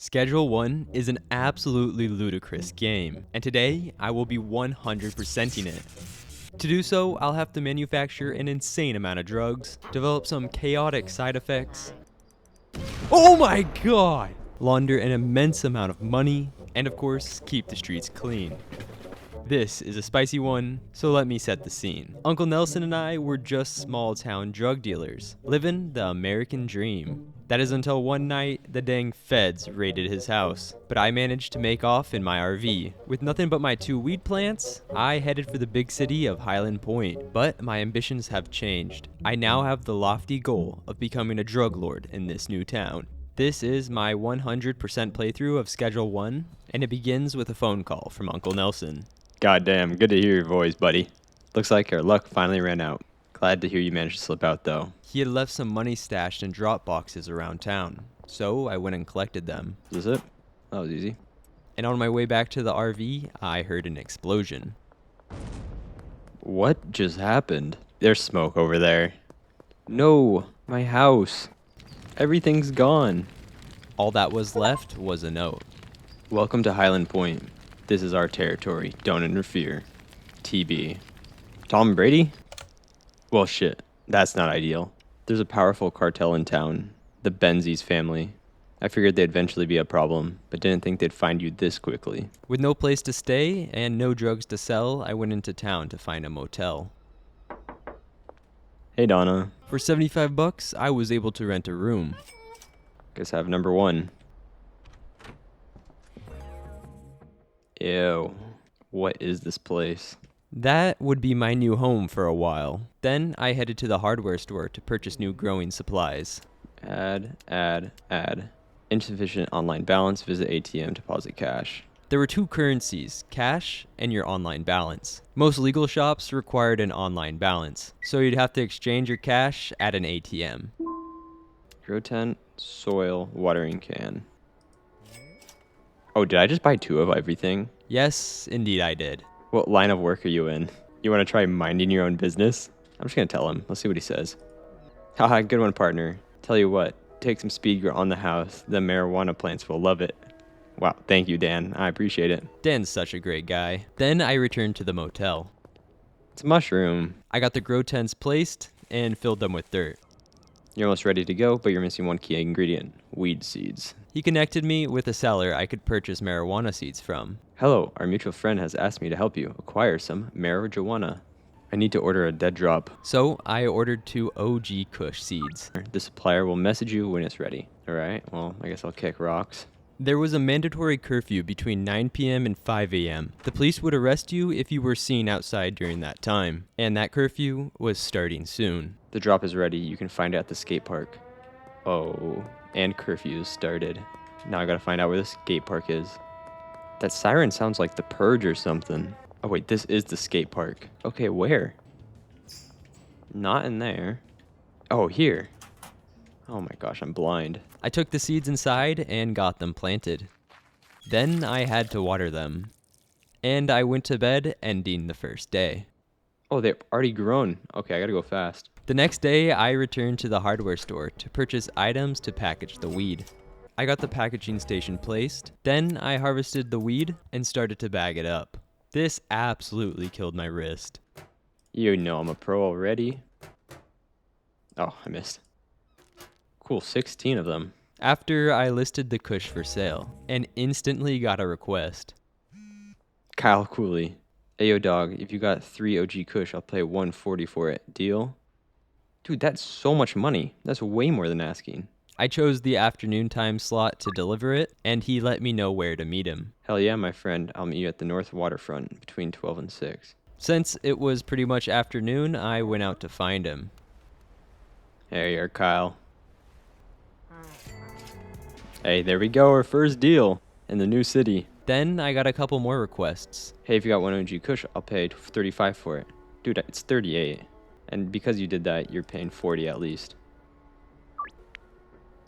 Schedule 1 is an absolutely ludicrous game, and today I will be 100%ing it. To do so, I'll have to manufacture an insane amount of drugs, develop some chaotic side effects, oh my god! Launder an immense amount of money, and of course, keep the streets clean. This is a spicy one, so let me set the scene. Uncle Nelson and I were just small town drug dealers, living the American dream. That is until one night, the dang feds raided his house. But I managed to make off in my RV. With nothing but my 2 weed plants, I headed for the big city of Highland Point. But my ambitions have changed. I now have the lofty goal of becoming a drug lord in this new town. This is my 100% playthrough of Schedule 1, and it begins with a phone call from Uncle Nelson. Goddamn, good to hear your voice, buddy. Looks like our luck finally ran out. Glad to hear you managed to slip out, though. He had left some money stashed in drop boxes around town, so I went and collected them. Is this it? That was easy. And on my way back to the RV, I heard an explosion. What just happened? There's smoke over there. No, my house. Everything's gone. All that was left was a note. Welcome to Highland Point. This is our territory. Don't interfere. TB. Tom Brady? Well, shit. That's not ideal. There's a powerful cartel in town, the Benzies family. I figured they'd eventually be a problem, but didn't think they'd find you this quickly. With no place to stay and no drugs to sell, I went into town to find a motel. Hey, Donna. For $75, I was able to rent a room. Guess I have number 1. Ew. What is this place? That would be my new home for a while. Then I headed to the hardware store to purchase new growing supplies. Add. Insufficient online balance. Visit ATM. Deposit cash. There were 2 currencies, cash and your online balance. Most legal shops required an online balance, so you'd have to exchange your cash at an ATM. Grow tent, soil, watering can. Oh, did I just buy 2 of everything? Yes, indeed I did. What line of work are you in? You want to try minding your own business? I'm just going to tell him. Let's see what he says. Haha, good one, partner. Tell you what, take some speed grow on the house. The marijuana plants will love it. Wow, thank you, Dan. I appreciate it. Dan's such a great guy. Then I returned to the motel. It's a mushroom. I got the grow tents placed and filled them with dirt. You're almost ready to go, but you're missing one key ingredient. Weed seeds. He connected me with a seller I could purchase marijuana seeds from. Hello, our mutual friend has asked me to help you acquire some marijuana. I need to order a dead drop. So I ordered 2 OG Kush seeds. The supplier will message you when it's ready. Alright, well, I guess I'll kick rocks. There was a mandatory curfew between 9 p.m. and 5 a.m. The police would arrest you if you were seen outside during that time, and that curfew was starting soon. The drop is ready. You can find it at the skate park. Oh, and curfew started. Now I gotta find out where the skate park is. That siren sounds like the Purge or something. Oh wait, this is the skate park. Okay, where? Not in there. Oh, here. Oh my gosh, I'm blind. I took the seeds inside and got them planted. Then I had to water them. And I went to bed, ending the first day. Oh, they're already grown. Okay, I gotta go fast. The next day, I returned to the hardware store to purchase items to package the weed. I got the packaging station placed. Then I harvested the weed and started to bag it up. This absolutely killed my wrist. You know I'm a pro already. Oh, I missed. Cool, 16 of them. After I listed the Kush for sale and instantly got a request. Kyle Cooley. Ayo dog, if you got 3 OG Kush, I'll pay 140 for it. Deal? Dude, that's so much money. That's way more than asking. I chose the afternoon time slot to deliver it, and he let me know where to meet him. Hell yeah, my friend. I'll meet you at the north waterfront between 12 and 6. Since it was pretty much afternoon, I went out to find him. There you are, Kyle. Hey, there we go, our first deal in the new city. Then I got a couple more requests. Hey, if you got 1 OG Kush, I'll pay 35 for it. Dude, it's 38. And because you did that, you're paying 40 at least.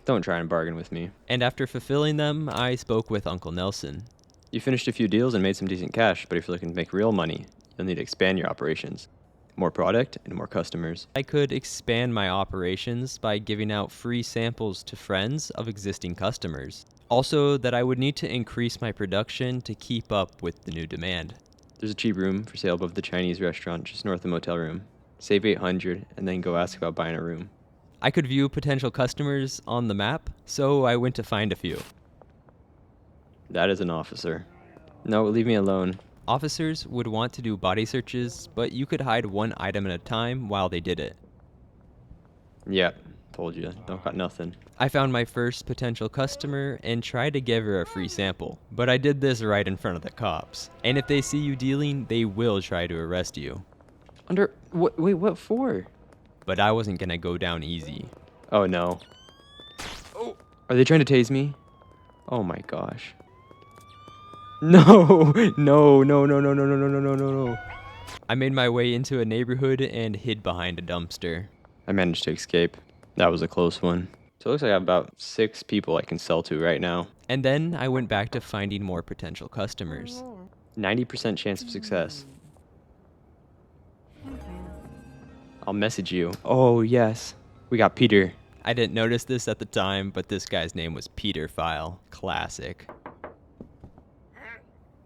Don't try and bargain with me. And after fulfilling them, I spoke with Uncle Nelson. You finished a few deals and made some decent cash, but if you're looking to make real money, you'll need to expand your operations. More product and more customers. I could expand my operations by giving out free samples to friends of existing customers. Also, that I would need to increase my production to keep up with the new demand. There's a cheap room for sale above the Chinese restaurant just north of the motel room. Save 800 and then go ask about buying a room. I could view potential customers on the map, so I went to find a few. That is an officer. No, leave me alone. Officers would want to do body searches, but you could hide one item at a time while they did it. Yep, told you. Don't got nothing. I found my first potential customer and tried to give her a free sample, but I did this right in front of the cops. And if they see you dealing, they will try to arrest you. Wait, what for? But I wasn't gonna go down easy. Oh no. Oh, are they trying to tase me? Oh my gosh. No, no, no, no, no, no, no, no, no, no, no, no. I made my way into a neighborhood and hid behind a dumpster. I managed to escape. That was a close one. So it looks like I have about 6 people I can sell to right now. And then I went back to finding more potential customers. 90% chance of success. I'll message you. Oh, yes. We got Peter. I didn't notice this at the time, but this guy's name was Peter File. Classic.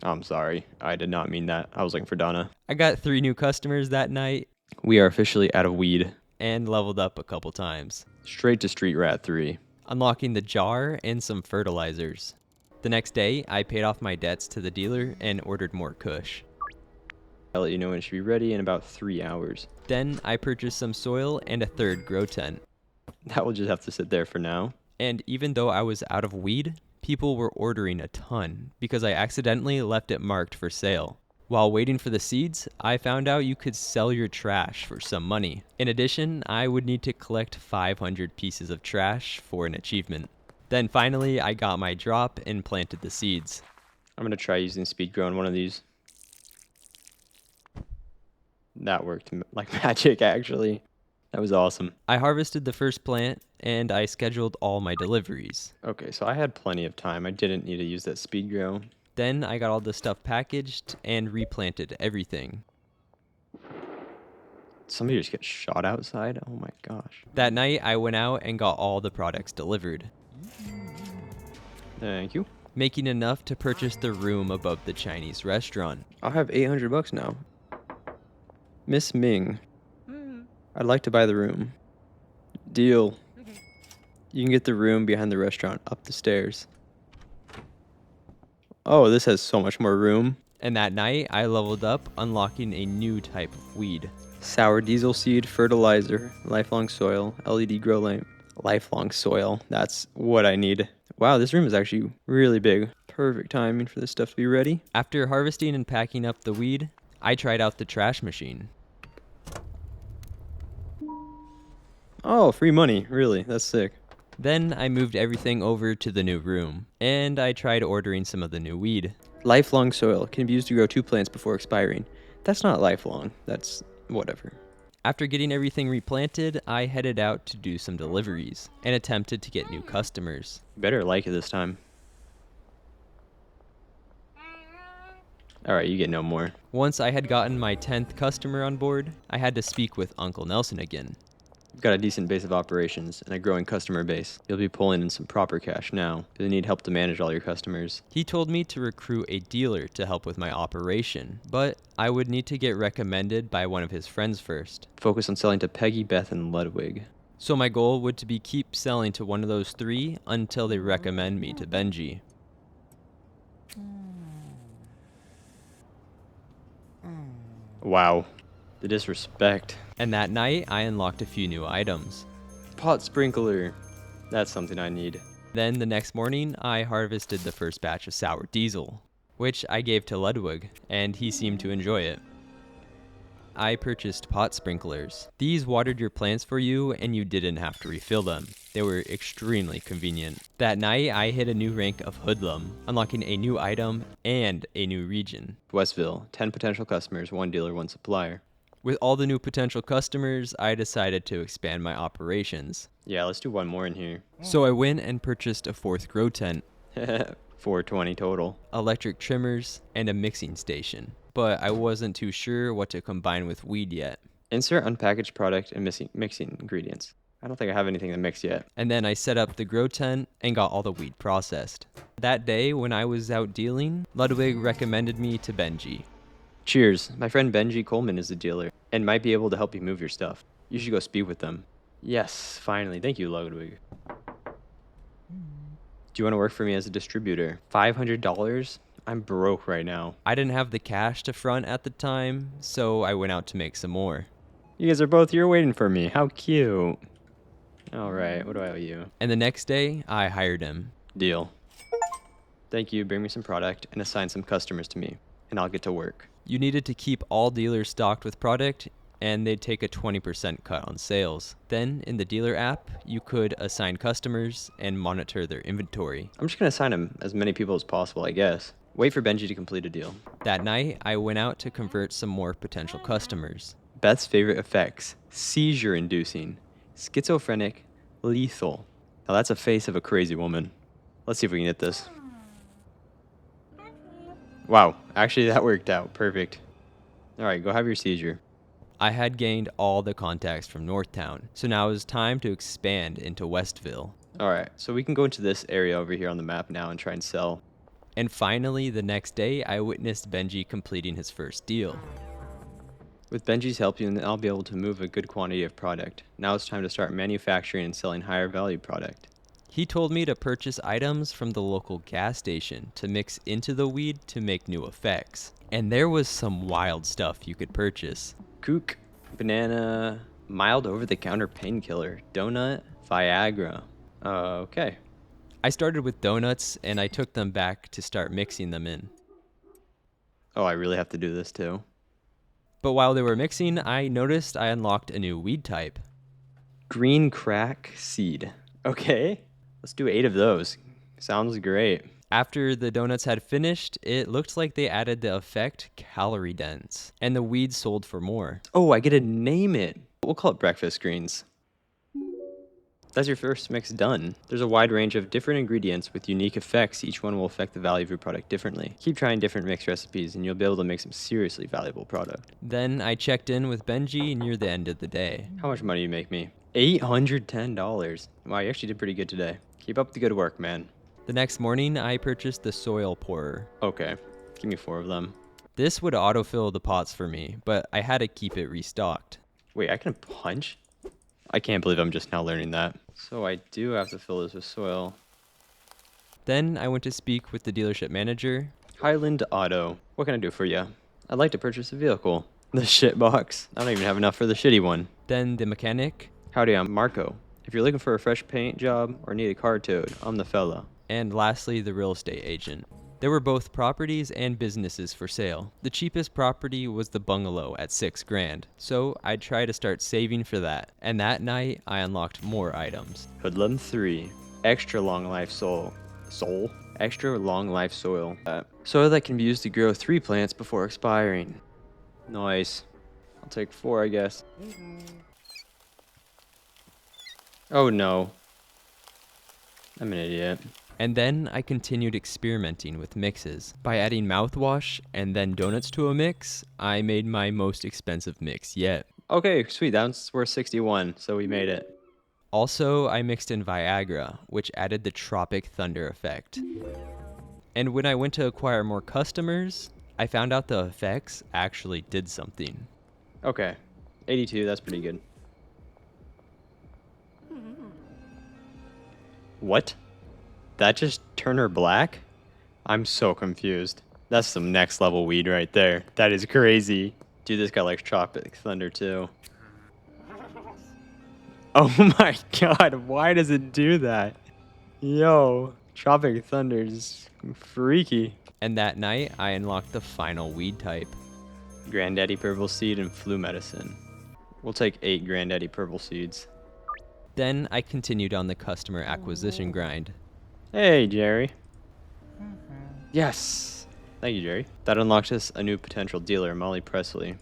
I'm sorry. I did not mean that. I was looking for Donna. I got 3 new customers that night We are officially out of weed. and leveled up a couple times, Straight to Street Rat 3. unlocking the jar and some fertilizers. The next day, I paid off my debts to the dealer and ordered more kush. I'll let you know when it should be ready in about 3 hours. Then I purchased some soil and a third grow tent. That will just have to sit there for now. And even though I was out of weed, people were ordering a ton because I accidentally left it marked for sale. While waiting for the seeds, I found out you could sell your trash for some money. In addition, I would need to collect 500 pieces of trash for an achievement. Then finally, I got my drop and planted the seeds. I'm going to try using speed grow on one of these. That worked like magic, actually. That was awesome. I harvested the first plant and I scheduled all my deliveries. Okay, so I had plenty of time. I didn't need to use that speed grow. Then I got all the stuff packaged and replanted everything. Somebody just get shot outside? Oh my gosh. That night, I went out and got all the products delivered, Thank you. making enough to purchase the room above the Chinese restaurant. I'll have $800 now. Miss Ming, I'd like to buy the room. Deal. You can get the room behind the restaurant up the stairs. Oh, this has so much more room. And that night, I leveled up, unlocking a new type of weed. Sour diesel seed, fertilizer, lifelong soil, LED grow lamp. Lifelong soil, that's what I need. Wow, this room is actually really big. Perfect timing for this stuff to be ready. After harvesting and packing up the weed, I tried out the trash machine. Oh, free money, really, that's sick. Then I moved everything over to the new room, and I tried ordering some of the new weed. Lifelong soil can be used to grow 2 plants before expiring. That's not lifelong, that's whatever. After getting everything replanted, I headed out to do some deliveries and attempted to get new customers. You better like it this time. Alright, you get no more. Once I had gotten my 10th customer on board, I had to speak with Uncle Nelson again. You've got a decent base of operations and a growing customer base. You'll be pulling in some proper cash now. You'll need help to manage all your customers. He told me to recruit a dealer to help with my operation, but I would need to get recommended by one of his friends first. Focus on selling to Peggy, Beth, and Ludwig. So my goal would to be keep selling to one of those 3 until they recommend me to Benji. Wow. The disrespect. And that night, I unlocked a few new items. Pot sprinkler. That's something I need. Then the next morning, I harvested the first batch of sour diesel, which I gave to Ludwig, and he seemed to enjoy it. I purchased pot sprinklers. These watered your plants for you, and you didn't have to refill them. They were extremely convenient. That night, I hit a new rank of Hoodlum, unlocking a new item and a new region. Westville. 10 potential customers, 1 dealer, 1 supplier. With all the new potential customers, I decided to expand my operations. Yeah, let's do 1 more in here. So I went and purchased a 4th grow tent, 420 total. electric trimmers, and a mixing station. But I wasn't too sure what to combine with weed yet. Insert unpackaged product and mixing ingredients. I don't think I have anything to mix yet. And then I set up the grow tent and got all the weed processed. That day, when I was out dealing, Ludwig recommended me to Benji. Cheers. My friend Benji Coleman is the dealer and might be able to help you move your stuff. You should go speak with them. Yes, finally. Thank you, Ludwig. Do you want to work for me as a distributor? $500? I'm broke right now. I didn't have the cash to front at the time, so I went out to make some more. You guys are both here waiting for me. How cute. All right, what do I owe you? And the next day, I hired him. Deal. Thank you. Bring me some product and assign some customers to me, and I'll get to work. You needed to keep all dealers stocked with product, and they'd take a 20% cut on sales. Then, in the dealer app, you could assign customers and monitor their inventory. I'm just going to assign him as many people as possible, I guess. Wait for Benji to complete a deal. That night, I went out to convert some more potential customers. Beth's favorite effects: seizure-inducing, schizophrenic, lethal. Now that's a face of a crazy woman. Let's see if we can hit this. Wow, actually that worked out. Perfect. All right, go have your seizure. I had gained all the contacts from Northtown, so now it was time to expand into Westville. All right, so we can go into this area over here on the map now and try and sell. And finally, the next day, I witnessed Benji completing his first deal. With Benji's help, I'll be able to move a good quantity of product. Now it's time to start manufacturing and selling higher value product. He told me to purchase items from the local gas station to mix into the weed to make new effects. And there was some wild stuff you could purchase. Kook, banana, mild over-the-counter painkiller, donut, Viagra. Okay. I started with donuts and I took them back to start mixing them in. Oh, I really have to do this too. But while they were mixing, I noticed I unlocked a new weed type. Green crack seed. Okay, let's do 8 of those. Sounds great. After the donuts had finished, it looked like they added the effect calorie dense, and the weed sold for more. Oh, I get to name it. We'll call it breakfast greens. That's your first mix done. There's a wide range of different ingredients with unique effects. Each one will affect the value of your product differently. Keep trying different mix recipes and you'll be able to make some seriously valuable product. Then I checked in with Benji near the end of the day. How much money you make me? $810. Wow, you actually did pretty good today. Keep up the good work, man. The next morning, I purchased the soil pourer. Okay, give me 4 of them. This would autofill the pots for me, but I had to keep it restocked. Wait, I can punch? I can't believe I'm just now learning that. So I do have to fill this with soil. Then I went to speak with the dealership manager. Highland Auto. What can I do for you? I'd like to purchase a vehicle. The shit box. I don't even have enough for the shitty one. Then the mechanic. Howdy, I'm Marco. If you're looking for a fresh paint job or need a car towed, I'm the fella. And lastly, the real estate agent. There were both properties and businesses for sale. The cheapest property was the bungalow at $6,000, so I tried to start saving for that. And that night, I unlocked more items. Hoodlum 3. Extra long life soil. Soil? Extra long life soil. Soil that can be used to grow 3 plants before expiring. Nice. I'll take 4, I guess. Oh no. I'm an idiot. And then I continued experimenting with mixes. By adding mouthwash and then donuts to a mix, I made my most expensive mix yet. Okay, sweet. That's worth 61, so we made it. Also, I mixed in Viagra, which added the Tropic Thunder effect. And when I went to acquire more customers, I found out the effects actually did something. Okay, 82, that's pretty good. What? That just turned her black? I'm so confused. That's some next level weed right there. That is crazy. Dude, this guy likes Tropic Thunder too. Oh my god, why does it do that? Yo, Tropic Thunder is freaky. And that night, I unlocked the final weed type. Granddaddy Purple Seed and Flu Medicine. We'll take 8 Granddaddy Purple Seeds. Then I continued on the customer acquisition grind. Hey, Jerry. Yes. Thank you, Jerry. That unlocked us a new potential dealer, Molly Presley.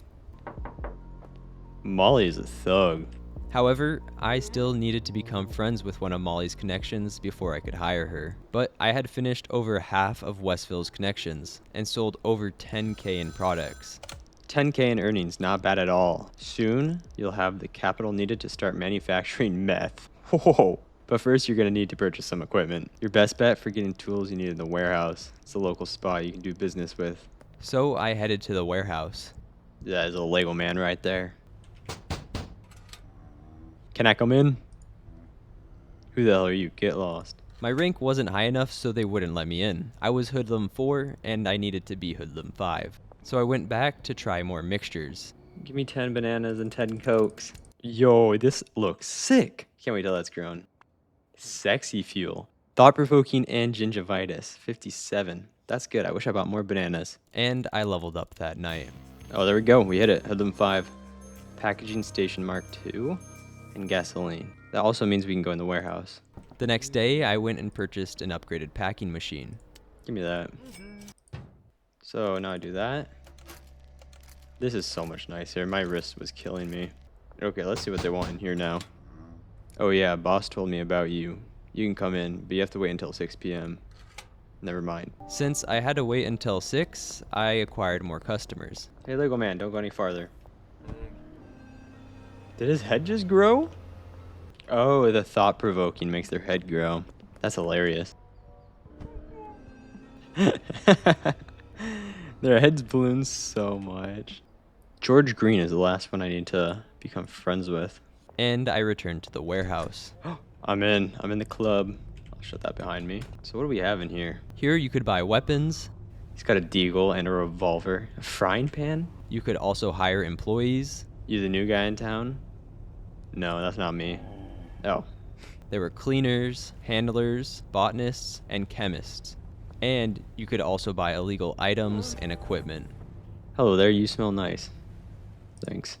Molly is a thug. However, I still needed to become friends with one of Molly's connections before I could hire her. But I had finished over half of Westville's connections and sold over $10,000 in products. 10K in earnings, not bad at all. Soon, you'll have the capital needed to start manufacturing meth. Whoa. But first, you're going to need to purchase some equipment. Your best bet for getting tools you need in the warehouse. It's a local spot you can do business with. So I headed to the warehouse. That is a Lego man right there. Can I come in? Who the hell are you? Get lost. My rank wasn't high enough, so they wouldn't let me in. I was Hoodlum 4, and I needed to be Hoodlum 5. So I went back to try more mixtures. Give me 10 bananas and 10 cokes. Yo, this looks sick. Can't wait till that's grown. Sexy fuel. Thought-provoking and gingivitis. 57. That's good. I wish I bought more bananas. And I leveled up that night. Oh, there we go. We hit it. Hoodlum 5. Packaging station mark 2. And gasoline. That also means we can go in the warehouse. The next day, I went and purchased an upgraded packing machine. Give me that. So now I do that. This is so much nicer. My wrist was killing me. Okay, let's see what they want in here now. Oh yeah, boss told me about you. You can come in, but you have to wait until 6 p.m. Never mind. Since I had to wait until 6, I acquired more customers. Hey Lego man, don't go any farther. Did his head just grow? Oh, the thought-provoking makes their head grow. That's hilarious. Their heads balloon so much. George Green is the last one I need to become friends with. And I returned to the warehouse. I'm in the club. I'll shut that behind me. So what do we have in here? Here you could buy weapons. He's got a deagle and a revolver. A frying pan? You could also hire employees. You the new guy in town? No, that's not me. Oh. There were cleaners, handlers, botanists, and chemists. And you could also buy illegal items and equipment. Hello there, you smell nice. Thanks.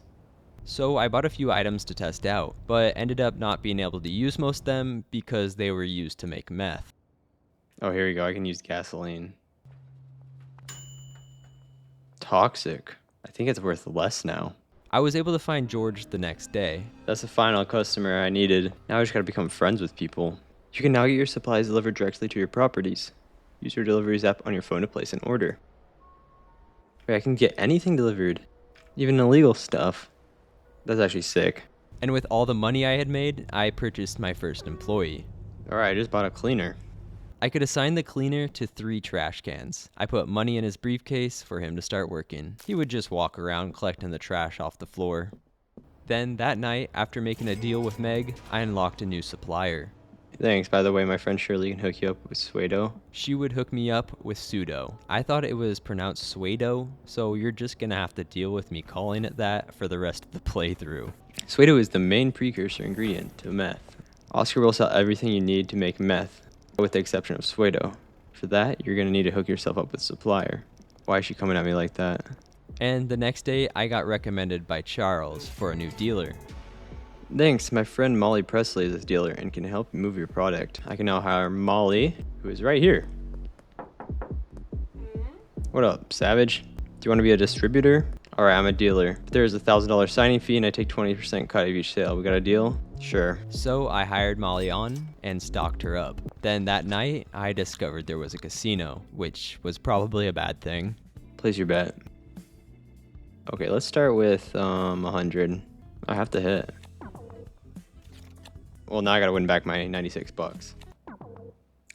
So I bought a few items to test out, but ended up not being able to use most of them because they were used to make meth. Oh, here we go. I can use gasoline. Toxic. I think it's worth less now. I was able to find George the next day. That's the final customer I needed. Now I just gotta become friends with people. You can now get your supplies delivered directly to your properties. Use your deliveries app on your phone to place an order. Wait, I can get anything delivered. Even illegal stuff. That's actually sick. And with all the money I had made, I purchased my first employee. Alright, I just bought a cleaner. I could assign the cleaner to 3 trash cans. I put money in his briefcase for him to start working. He would just walk around collecting the trash off the floor. Then that night, after making a deal with Meg, I unlocked a new supplier. Thanks, by the way, my friend Shirley can hook you up with Suedo. She would hook me up with pseudo. I thought it was pronounced Suedo, so you're just gonna have to deal with me calling it that for the rest of the playthrough. Suedo is the main precursor ingredient to meth. Oscar will sell everything you need to make meth, with the exception of Suedo. For that, you're gonna need to hook yourself up with supplier. Why is she coming at me like that? And the next day, I got recommended by Charles for a new dealer. Thanks, my friend Molly Presley is a dealer and can help you move your product. I can now hire Molly, who is right here. What up, Savage? Do you want to be a distributor? Alright, I'm a dealer. There's a $1,000 signing fee and I take 20% cut of each sale. We got a deal? Sure. So I hired Molly on and stocked her up. Then that night, I discovered there was a casino, which was probably a bad thing. Place your bet. Okay, let's start with 100. I have to hit. Well, now I gotta win back my 96 bucks.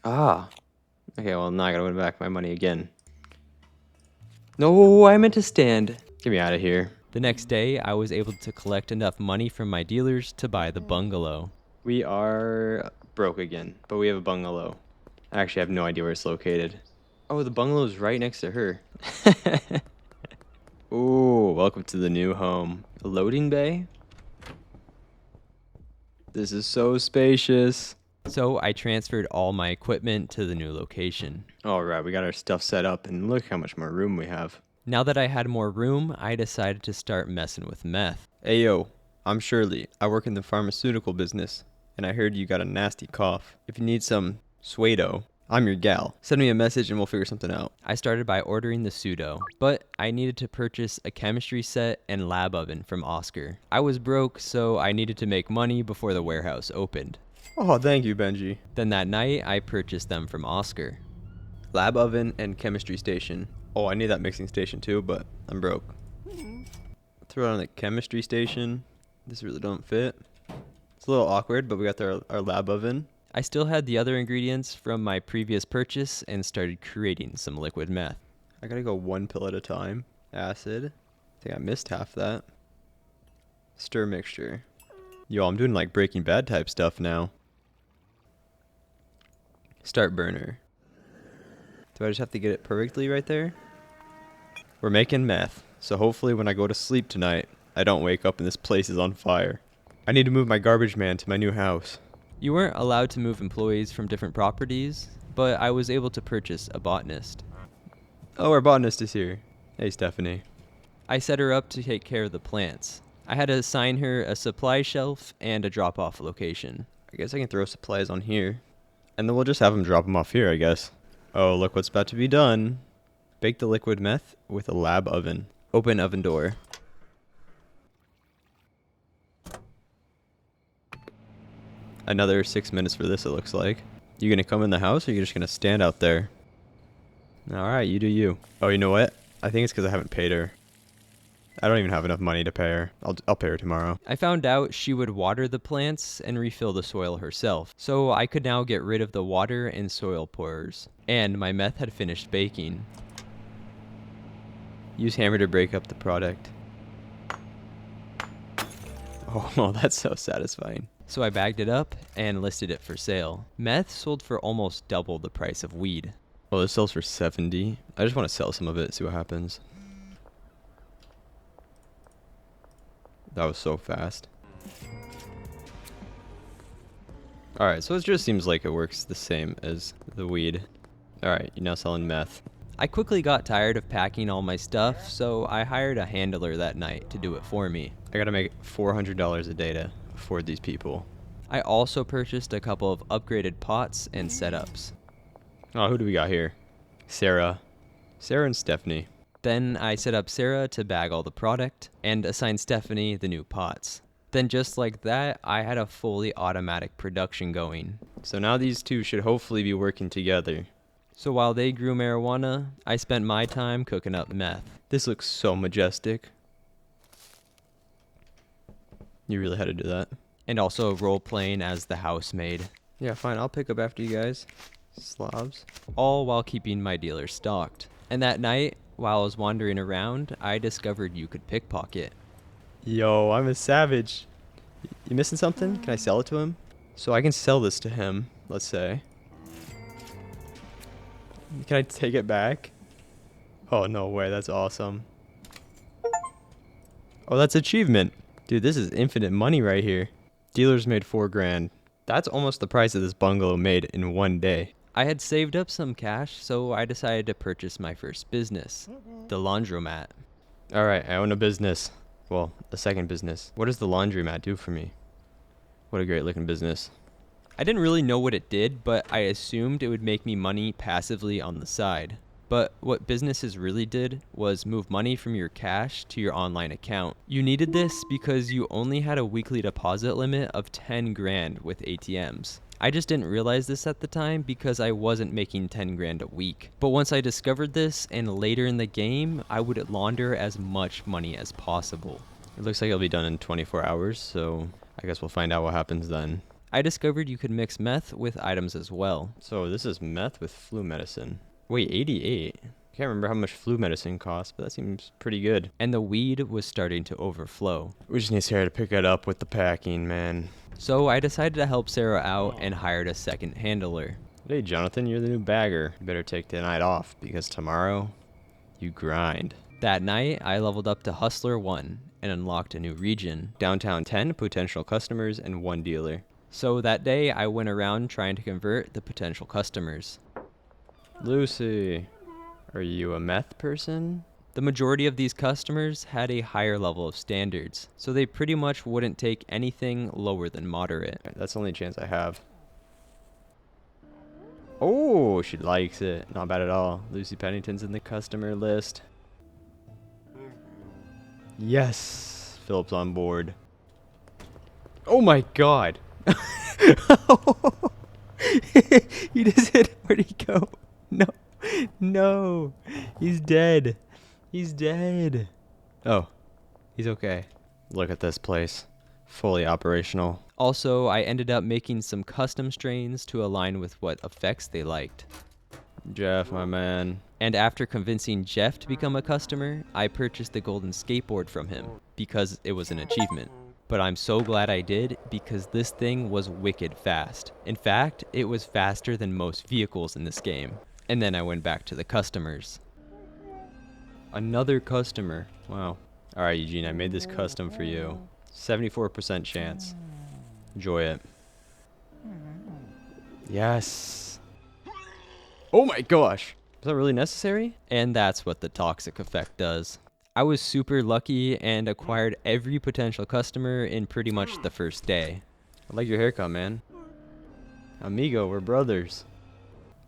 Ah. Okay, well, now I gotta win back my money again. No, I meant to stand. Get me out of here. The next day, I was able to collect enough money from my dealers to buy the bungalow. We are broke again, but we have a bungalow. I actually have no idea where it's located. Oh, the bungalow's right next to her. Ooh, welcome to the new home. A loading bay? This is so spacious. So I transferred all my equipment to the new location. Alright, we got our stuff set up and look how much more room we have. Now that I had more room, I decided to start messing with meth. Hey yo, I'm Shirley. I work in the pharmaceutical business, and I heard you got a nasty cough. If you need some Suedo, I'm your gal. Send me a message and we'll figure something out. I started by ordering the pseudo, but I needed to purchase a chemistry set and lab oven from Oscar. I was broke, so I needed to make money before the warehouse opened. Oh, thank you, Benji. Then that night, I purchased them from Oscar. Lab oven and chemistry station. Oh, I need that mixing station too, but I'm broke. Throw it on the chemistry station. This really don't fit. It's a little awkward, but we got our lab oven. I still had the other ingredients from my previous purchase and started creating some liquid meth. I gotta go one pill at a time. Acid. I think I missed half that. Stir mixture. Yo, I'm doing like Breaking Bad type stuff now. Start burner. Do I just have to get it perfectly right there? We're making meth, so hopefully when I go to sleep tonight, I don't wake up and this place is on fire. I need to move my garbage man to my new house. You weren't allowed to move employees from different properties, but I was able to purchase a botanist. Oh, our botanist is here. Hey, Stephanie. I set her up to take care of the plants. I had to assign her a supply shelf and a drop-off location. I guess I can throw supplies on here. And then we'll just have them drop them off here, I guess. Oh, look what's about to be done. Bake the liquid meth with a lab oven. Open oven door. Another 6 minutes for this, it looks like. You gonna come in the house, or you just gonna stand out there? Alright, you do you. Oh, you know what? I think it's because I haven't paid her. I don't even have enough money to pay her. I'll pay her tomorrow. I found out she would water the plants and refill the soil herself, so I could now get rid of the water and soil pourers. And my meth had finished baking. Use hammer to break up the product. Oh, that's so satisfying. So I bagged it up and listed it for sale. Meth sold for almost double the price of weed. Well, this sells for 70. I just want to sell some of it, see what happens. That was so fast. Alright, so it just seems like it works the same as the weed. Alright, you're now selling meth. I quickly got tired of packing all my stuff, so I hired a handler that night to do it for me. I gotta make $400 a day to afford these people. I also purchased a couple of upgraded pots and setups. Oh, who do we got here? Sarah. Sarah and Stephanie. Then I set up Sarah to bag all the product and assigned Stephanie the new pots. Then just like that, I had a fully automatic production going. So now these two should hopefully be working together. So while they grew marijuana, I spent my time cooking up meth. This looks so majestic. You really had to do that. And also role-playing as the housemaid. Yeah, fine. I'll pick up after you guys. Slobs. All while keeping my dealer stocked. And that night, while I was wandering around, I discovered you could pickpocket. Yo, I'm a savage. You missing something? Can I sell it to him? So I can sell this to him, let's say. Can I take it back? Oh, no way. That's awesome. Oh, that's achievement. Dude, this is infinite money right here. Dealers made $4 grand. That's almost the price of this bungalow made in one day. I had saved up some cash, so I decided to purchase my first business, the laundromat. All right, I own a business. Well, a second business. What does the laundromat do for me? What a great looking business. I didn't really know what it did, but I assumed it would make me money passively on the side. But what businesses really did was move money from your cash to your online account. You needed this because you only had a weekly deposit limit of 10 grand with ATMs. I just didn't realize this at the time because I wasn't making 10 grand a week. But once I discovered this and later in the game, I would launder as much money as possible. It looks like it'll be done in 24 hours, so I guess we'll find out what happens then. I discovered you could mix meth with items as well. So this is meth with flu medicine. Wait, 88? I can't remember how much flu medicine costs, but that seems pretty good. And the weed was starting to overflow. We just need Sarah to pick it up with the packing, man. So I decided to help Sarah out and hired a second handler. Hey, Jonathan, you're the new bagger. You better take the night off, because tomorrow, you grind. That night, I leveled up to Hustler 1 and unlocked a new region. Downtown 10 potential customers and 1 dealer. So that day, I went around trying to convert the potential customers. Lucy, are you a meth person? The majority of these customers had a higher level of standards, so they pretty much wouldn't take anything lower than moderate. That's the only chance I have. Oh, she likes it. Not bad at all. Lucy Pennington's in the customer list. Yes, Philip's on board. Oh my god. He just hit. Where'd he go? No. No. He's dead. He's dead. Oh, he's okay. Look at this place. Fully operational. Also, I ended up making some custom strains to align with what effects they liked. Jeff, my man. And after convincing Jeff to become a customer, I purchased the golden skateboard from him because it was an achievement. But I'm so glad I did because this thing was wicked fast. In fact, it was faster than most vehicles in this game. And then I went back to the customers. Another customer. Wow. Alright, Eugene, I made this custom for you. 74% chance. Enjoy it. Yes. Oh my gosh. Is that really necessary? And that's what the toxic effect does. I was super lucky and acquired every potential customer in pretty much the first day. I like your haircut, man. Amigo, we're brothers.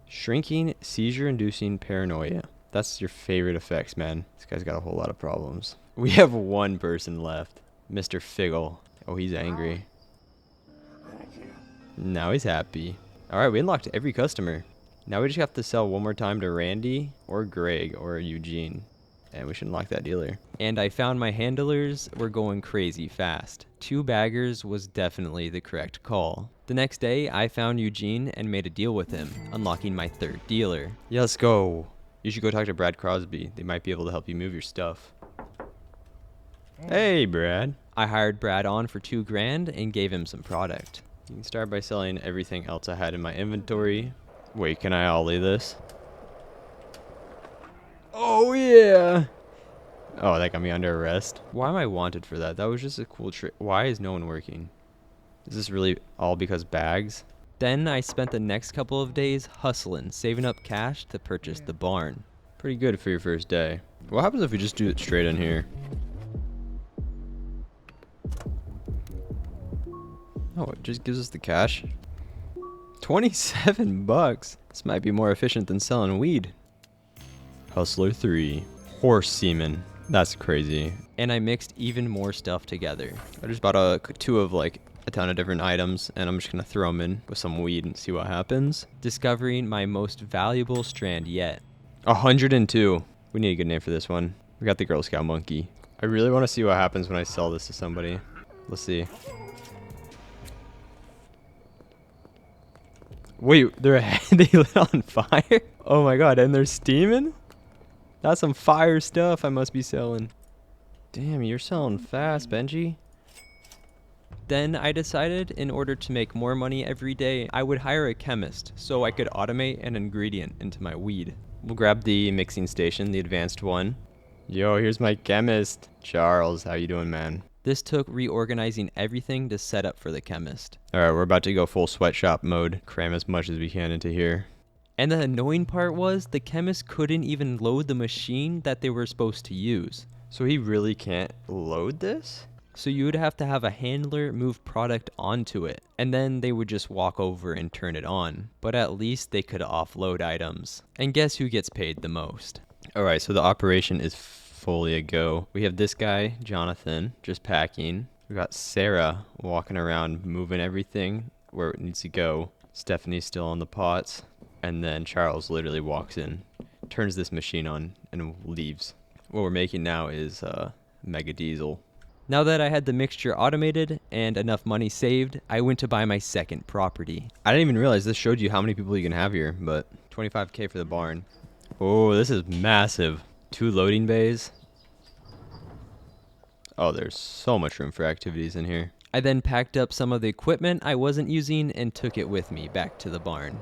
Shrinking, seizure-inducing paranoia. That's your favorite effects, man. This guy's got a whole lot of problems. We have one person left. Mr. Figgle. Oh, he's angry. Now he's happy. Alright, we unlocked every customer. Now we just have to sell one more time to Randy or Greg or Eugene. And we should unlock that dealer. And I found my handlers were going crazy fast. 2 baggers was definitely the correct call. The next day, I found Eugene and made a deal with him, unlocking my 3rd dealer. Yeah, let's go. You should go talk to Brad Crosby. They might be able to help you move your stuff. Hey, Brad. I hired Brad on for $2 grand and gave him some product. You can start by selling everything else I had in my inventory. Wait, can I ollie this? Oh, yeah. Oh, that got me under arrest. Why am I wanted for that? That was just a cool trick. Why is no one working? Is this really all because bags? Then I spent the next couple of days hustling, saving up cash to purchase the barn. Pretty good for your first day. What happens if we just do it straight in here? Oh, it just gives us the cash. 27 bucks. This might be more efficient than selling weed. Hustler 3. Horse semen. That's crazy. And I mixed even more stuff together. I just bought 2 of like a ton of different items, and I'm just gonna throw them in with some weed and see what happens. Discovering my most valuable strand yet. 102. We need a good name for this one. We got the Girl Scout monkey. I really want to see what happens when I sell this to somebody. Let's see. Wait, they lit on fire? Oh my god, and they're steaming? That's some fire stuff I must be selling. Damn, you're selling fast, Benji. Then I decided in order to make more money every day, I would hire a chemist so I could automate an ingredient into my weed. We'll grab the mixing station, the advanced one. Yo, here's my chemist. Charles, how you doing, man? This took reorganizing everything to set up for the chemist. Alright, we're about to go full sweatshop mode. Cram as much as we can into here. And the annoying part was the chemist couldn't even load the machine that they were supposed to use. So he really can't load this? So you would have to have a handler move product onto it, and then they would just walk over and turn it on. But at least they could offload items. And guess who gets paid the most? Alright, so the operation is fully a go. We have this guy, Jonathan, just packing. We got Sarah walking around moving everything where it needs to go. Stephanie's still on the pots. And then Charles literally walks in, turns this machine on, and leaves. What we're making now is Mega Diesel. Now that I had the mixture automated and enough money saved, I went to buy my second property. I didn't even realize this showed you how many people you can have here, but 25K for the barn. Oh, this is massive. 2 loading bays. Oh, there's so much room for activities in here. I then packed up some of the equipment I wasn't using and took it with me back to the barn.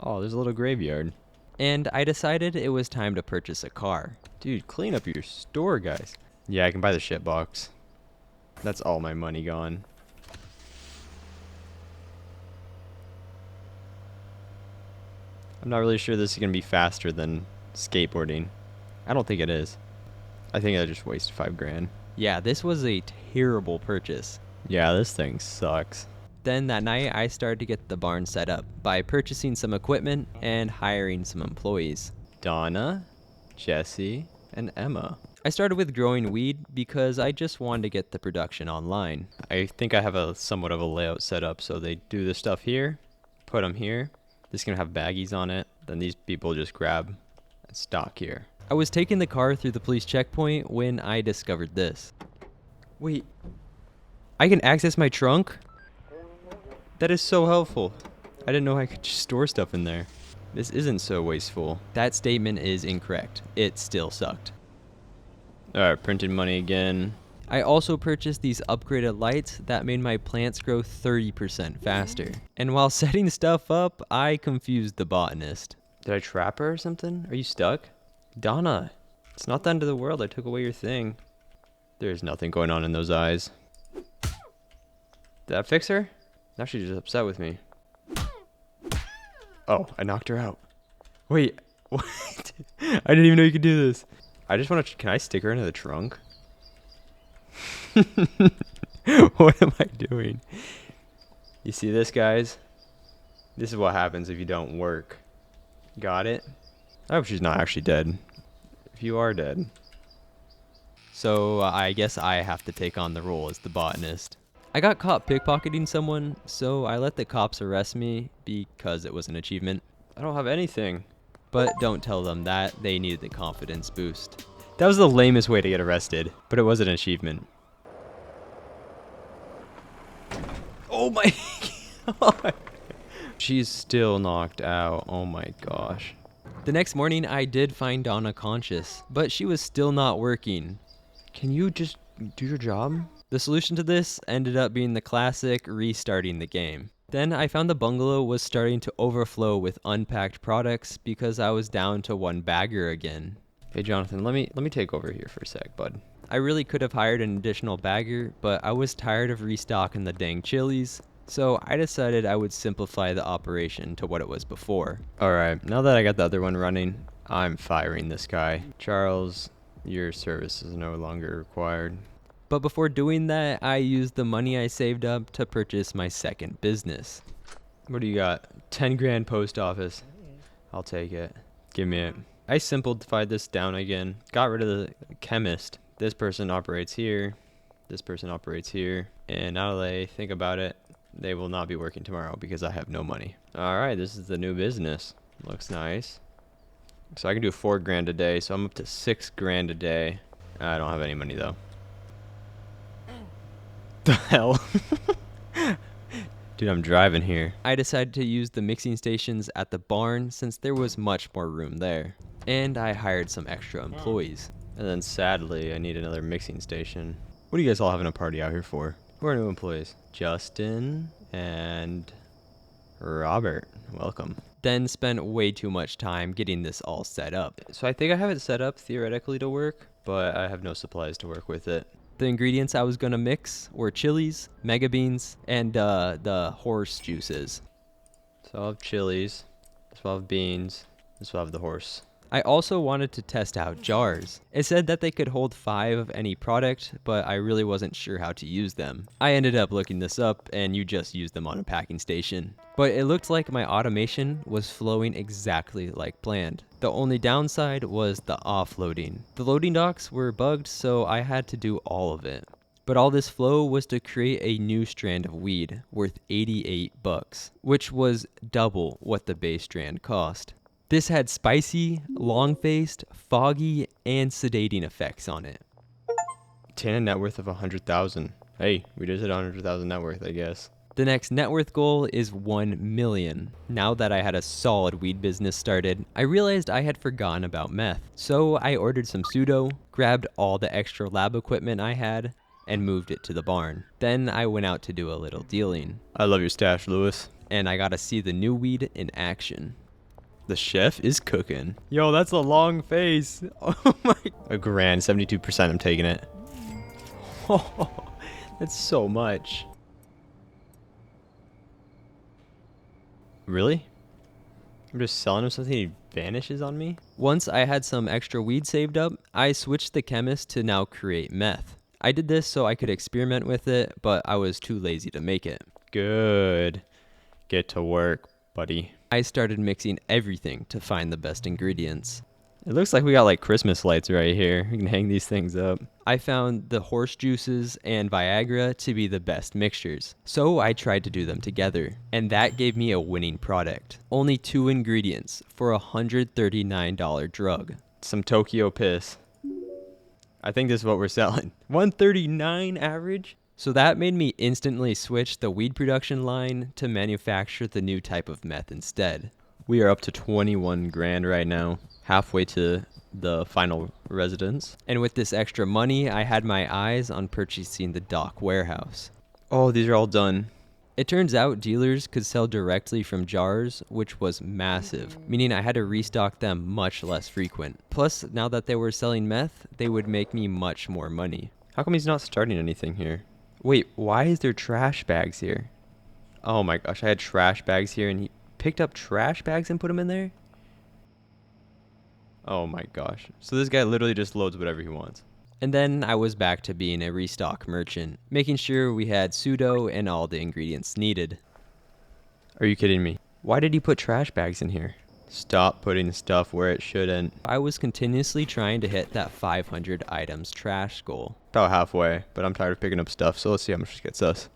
Oh, there's a little graveyard. And I decided it was time to purchase a car. Dude, clean up your store, guys. Yeah, I can buy the shit box. That's all my money gone. I'm not really sure this is going to be faster than skateboarding. I don't think it is. I think I just wasted 5 grand. Yeah, this was a terrible purchase. Yeah, this thing sucks. Then that night, I started to get the barn set up by purchasing some equipment and hiring some employees. Donna, Jesse, and Emma. I started with growing weed because I just wanted to get the production online. I think I have a somewhat of a layout set up. So they do the stuff here, put them here. This is going to have baggies on it. Then these people just grab and stock here. I was taking the car through the police checkpoint when I discovered this. Wait, I can access my trunk? That is so helpful. I didn't know I could just store stuff in there. This isn't so wasteful. That statement is incorrect. It still sucked. Alright, printing money again. I also purchased these upgraded lights that made my plants grow 30% faster. And while setting stuff up, I confused the botanist. Did I trap her or something? Are you stuck? Donna, it's not the end of the world. I took away your thing. There's nothing going on in those eyes. Did that fix her? Now she's just upset with me. Oh, I knocked her out. Wait, what? I didn't even know you could do this. I just want to, can I stick her into the trunk? What am I doing? You see this, guys? This is what happens if you don't work. Got it? I hope she's not actually dead. If you are dead. So I guess I have to take on the role as the botanist. I got caught pickpocketing someone, so I let the cops arrest me because it was an achievement. I don't have anything. But don't tell them that, they needed the confidence boost. That was the lamest way to get arrested, but it was an achievement. Oh my god. She's still knocked out. Oh my gosh. The next morning I did find Donna conscious, but she was still not working. Can you just do your job? The solution to this ended up being the classic restarting the game. Then I found the bungalow was starting to overflow with unpacked products because I was down to one bagger again. Hey Jonathan, let me take over here for a sec, bud. I really could have hired an additional bagger, but I was tired of restocking the dang chilies, so I decided I would simplify the operation to what it was before. Alright, now that I got the other one running, I'm firing this guy. Charles, your service is no longer required. But before doing that, I used the money I saved up to purchase my second business. What do you got? 10 grand post office. I'll take it. Give me it. I simplified this down again. Got rid of the chemist. This person operates here. This person operates here. And now that I think about it, they will not be working tomorrow because I have no money. Alright, this is the new business. Looks nice. So I can do 4 grand a day, so I'm up to 6 grand a day. I don't have any money though. The hell? Dude, I'm driving here. I decided to use the mixing stations at the barn since there was much more room there. And I hired some extra employees. And then sadly, I need another mixing station. What are you guys all having a party out here for? Who are new employees? Justin and Robert. Welcome. Then spent way too much time getting this all set up. So I think I have it set up theoretically to work, but I have no supplies to work with it. The ingredients I was gonna mix were chilies, mega beans, and the horse juices. So I'll have chilies, this will have beans, this will have the horse. I also wanted to test out jars. It said that they could hold 5 of any product, but I really wasn't sure how to use them. I ended up looking this up, and you just use them on a packing station. But it looked like my automation was flowing exactly like planned. The only downside was the offloading. The loading docks were bugged, so I had to do all of it. But all this flow was to create a new strand of weed worth $88, which was double what the base strand cost. This had spicy, long-faced, foggy, and sedating effects on it. Obtain a net worth of 100,000. Hey, we just hit 100,000 net worth, I guess. The next net worth goal is 1 million. Now that I had a solid weed business started, I realized I had forgotten about meth. So I ordered some pseudo, grabbed all the extra lab equipment I had, and moved it to the barn. Then I went out to do a little dealing. I love your stash, Lewis. And I got to see the new weed in action. The chef is cooking. Yo, that's a long face. Oh my. A grand, 72%, I'm taking it. Oh, that's so much. Really? I'm just selling him something, he vanishes on me? Once I had some extra weed saved up, I switched the chemist to now create meth. I did this so I could experiment with it, but I was too lazy to make it. Good. Get to work, buddy. I started mixing everything to find the best ingredients. It looks like we got like Christmas lights right here. We can hang these things up. I found the horse juices and Viagra to be the best mixtures, so I tried to do them together, and that gave me a winning product. Only 2 ingredients for a $139 drug. Some Tokyo piss. I think this is what we're selling. 139 average? So that made me instantly switch the weed production line to manufacture the new type of meth instead. We are up to 21 grand right now, halfway to the final residence. And with this extra money, I had my eyes on purchasing the dock warehouse. Oh, these are all done. It turns out dealers could sell directly from jars, which was massive, meaning I had to restock them much less frequent. Plus, now that they were selling meth, they would make me much more money. How come he's not starting anything here? Wait, why is there trash bags here? Oh my gosh, I had trash bags here and he picked up trash bags and put them in there? Oh my gosh. So this guy literally just loads whatever he wants. And then I was back to being a restock merchant, making sure we had pseudo and all the ingredients needed. Are you kidding me? Why did he put trash bags in here? Stop putting stuff where it shouldn't. I was continuously trying to hit that 500 items trash goal. About halfway, but I'm tired of picking up stuff, so let's see how much it gets us.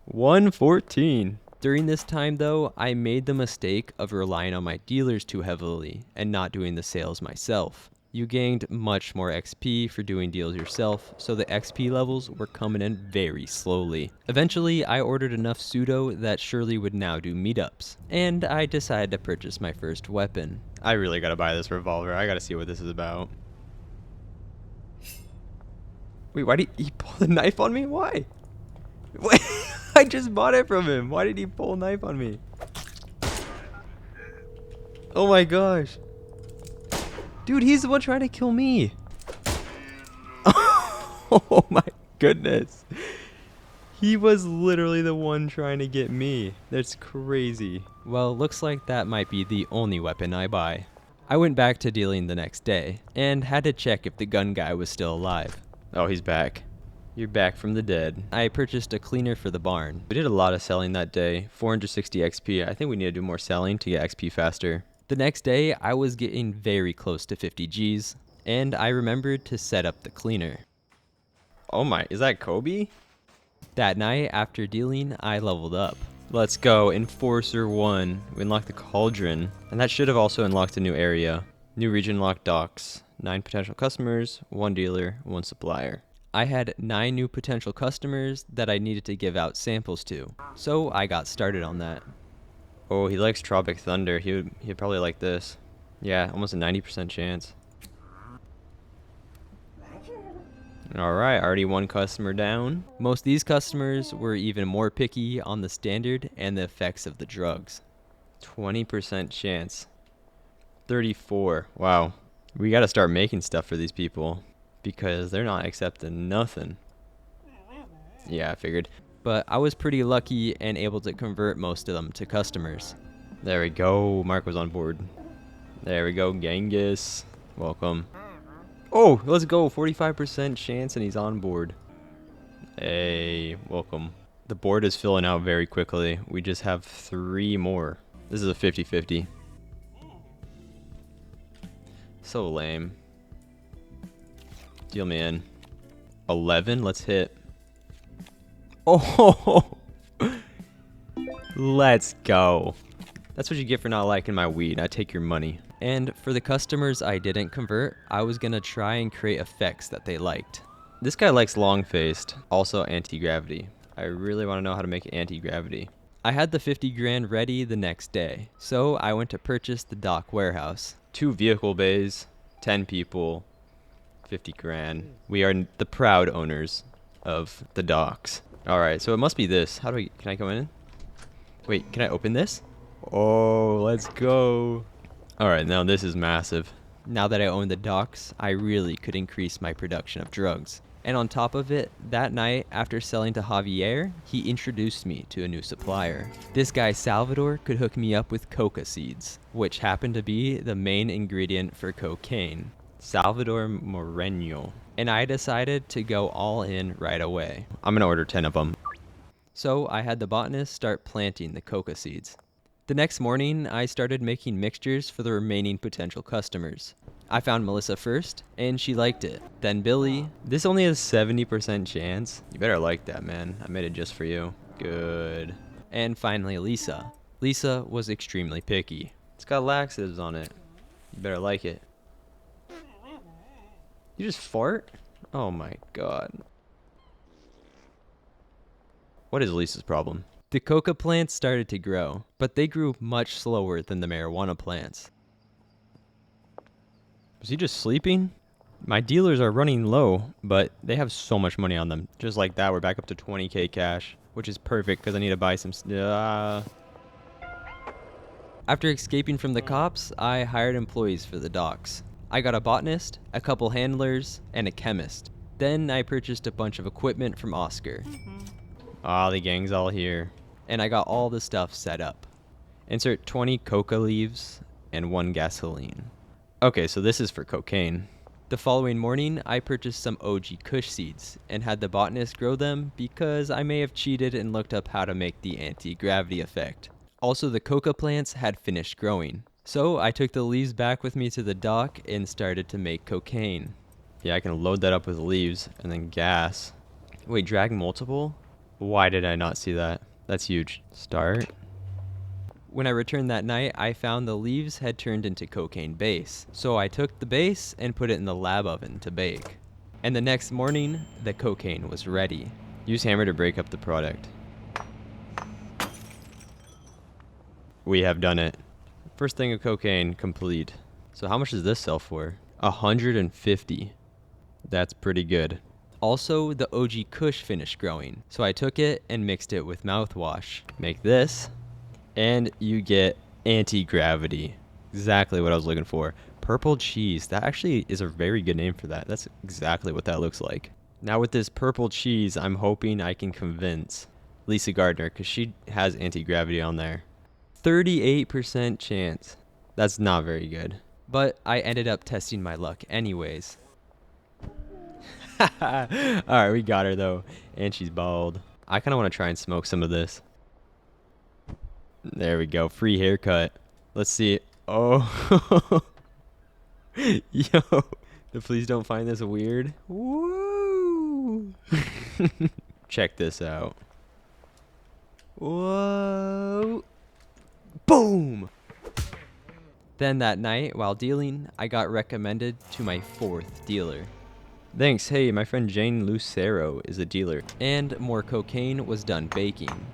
114. During this time though, I made the mistake of relying on my dealers too heavily and not doing the sales myself. You gained much more XP for doing deals yourself, so the XP levels were coming in very slowly. Eventually, I ordered enough pseudo that Shirley would now do meetups, and I decided to purchase my first weapon. I really gotta buy this revolver. I gotta see what this is about. Wait, why did he pull the knife on me? Why? Wait, I just bought it from him. Why did he pull a knife on me? Oh my gosh. Dude, he's the one trying to kill me. Oh my goodness. He was literally the one trying to get me. That's crazy. Well, looks like that might be the only weapon I buy. I went back to dealing the next day, and had to check if the gun guy was still alive. Oh, he's back. You're back from the dead. I purchased a cleaner for the barn. We did a lot of selling that day. 460 XP. I think we need to do more selling to get XP faster. The next day, I was getting very close to 50 Gs, and I remembered to set up the cleaner. Oh my, is that Kobe? That night, after dealing, I leveled up. Let's go, Enforcer 1. We unlocked the Cauldron, and that should have also unlocked a new area. New region locked docks. 9 potential customers, 1 dealer, 1 supplier. I had 9 new potential customers that I needed to give out samples to, so I got started on that. Oh, he likes Tropic Thunder. He'd probably like this. Yeah, almost a 90% chance. Alright, already 1 customer down. Most of these customers were even more picky on the standard and the effects of the drugs. 20% chance. 34. Wow. We gotta start making stuff for these people, because they're not accepting nothing. Yeah, I figured. But I was pretty lucky and able to convert most of them to customers. There we go. Mark was on board. There we go. Genghis. Welcome. Oh, let's go. 45% chance and he's on board. Hey, welcome. The board is filling out very quickly. We just have 3 more. This is a 50-50. So lame. Deal me in. 11. Let's hit. Oh, let's go. That's what you get for not liking my weed. I take your money. And for the customers I didn't convert, I was gonna try and create effects that they liked. This guy likes long-faced, also anti-gravity. I really want to know how to make anti-gravity. I had the 50 grand ready the next day, so I went to purchase the dock warehouse. 2 vehicle bays, 10 people, 50 grand. We are the proud owners of the docks. Alright, so it must be this. How do I, can I go in? Wait, can I open this? Oh, let's go. Alright, now this is massive. Now that I owned the docks, I really could increase my production of drugs. And on top of it, that night, after selling to Javier, he introduced me to a new supplier. This guy Salvador could hook me up with coca seeds, which happened to be the main ingredient for cocaine. Salvador Moreno. And I decided to go all in right away. I'm gonna order 10 of them. So I had the botanist start planting the coca seeds. The next morning, I started making mixtures for the remaining potential customers. I found Melissa first, and she liked it. Then Billy. This only has 70% chance. You better like that, man. I made it just for you. Good. And finally Lisa. Lisa was extremely picky. It's got laxatives on it. You better like it. You just fart? Oh my god. What is Lisa's problem? The coca plants started to grow, but they grew much slower than the marijuana plants. Was he just sleeping? My dealers are running low, but they have so much money on them. Just like that, we're back up to 20k cash, which is perfect because I need to buy some. After escaping from the cops, I hired employees for the docks. I got a botanist, a couple handlers, and a chemist. Then I purchased a bunch of equipment from Oscar. The gang's all here. And I got all the stuff set up. Insert 20 coca leaves and 1 gasoline. Okay, so this is for cocaine. The following morning, I purchased some OG Kush seeds and had the botanist grow them because I may have cheated and looked up how to make the anti-gravity effect. Also, the coca plants had finished growing. So I took the leaves back with me to the dock and started to make cocaine. Yeah, I can load that up with leaves and then gas. Wait, drag multiple? Why did I not see that? That's huge. Start. When I returned that night, I found the leaves had turned into cocaine base. So I took the base and put it in the lab oven to bake. And the next morning, the cocaine was ready. Use hammer to break up the product. We have done it. First thing of cocaine complete. So how much does this sell for? 150. That's pretty good. Also, the OG Kush finished growing. So I took it and mixed it with mouthwash. Make this, and you get anti-gravity. Exactly what I was looking for. Purple cheese. That actually is a very good name for that. That's exactly what that looks like. Now with this purple cheese, I'm hoping I can convince Lisa Gardner, because she has anti-gravity on there. 38% chance. That's not very good. But I ended up testing my luck anyways. Alright, we got her though. And she's bald. I kind of want to try and smoke some of this. There we go. Free haircut. Let's see it. Oh. Yo. Please don't find this weird. Woo. Check this out. Whoa. Boom. Then that night, while dealing, I got recommended to my 4th dealer. Thanks. Hey, my friend Jane Lucero is a dealer. And more cocaine was done baking.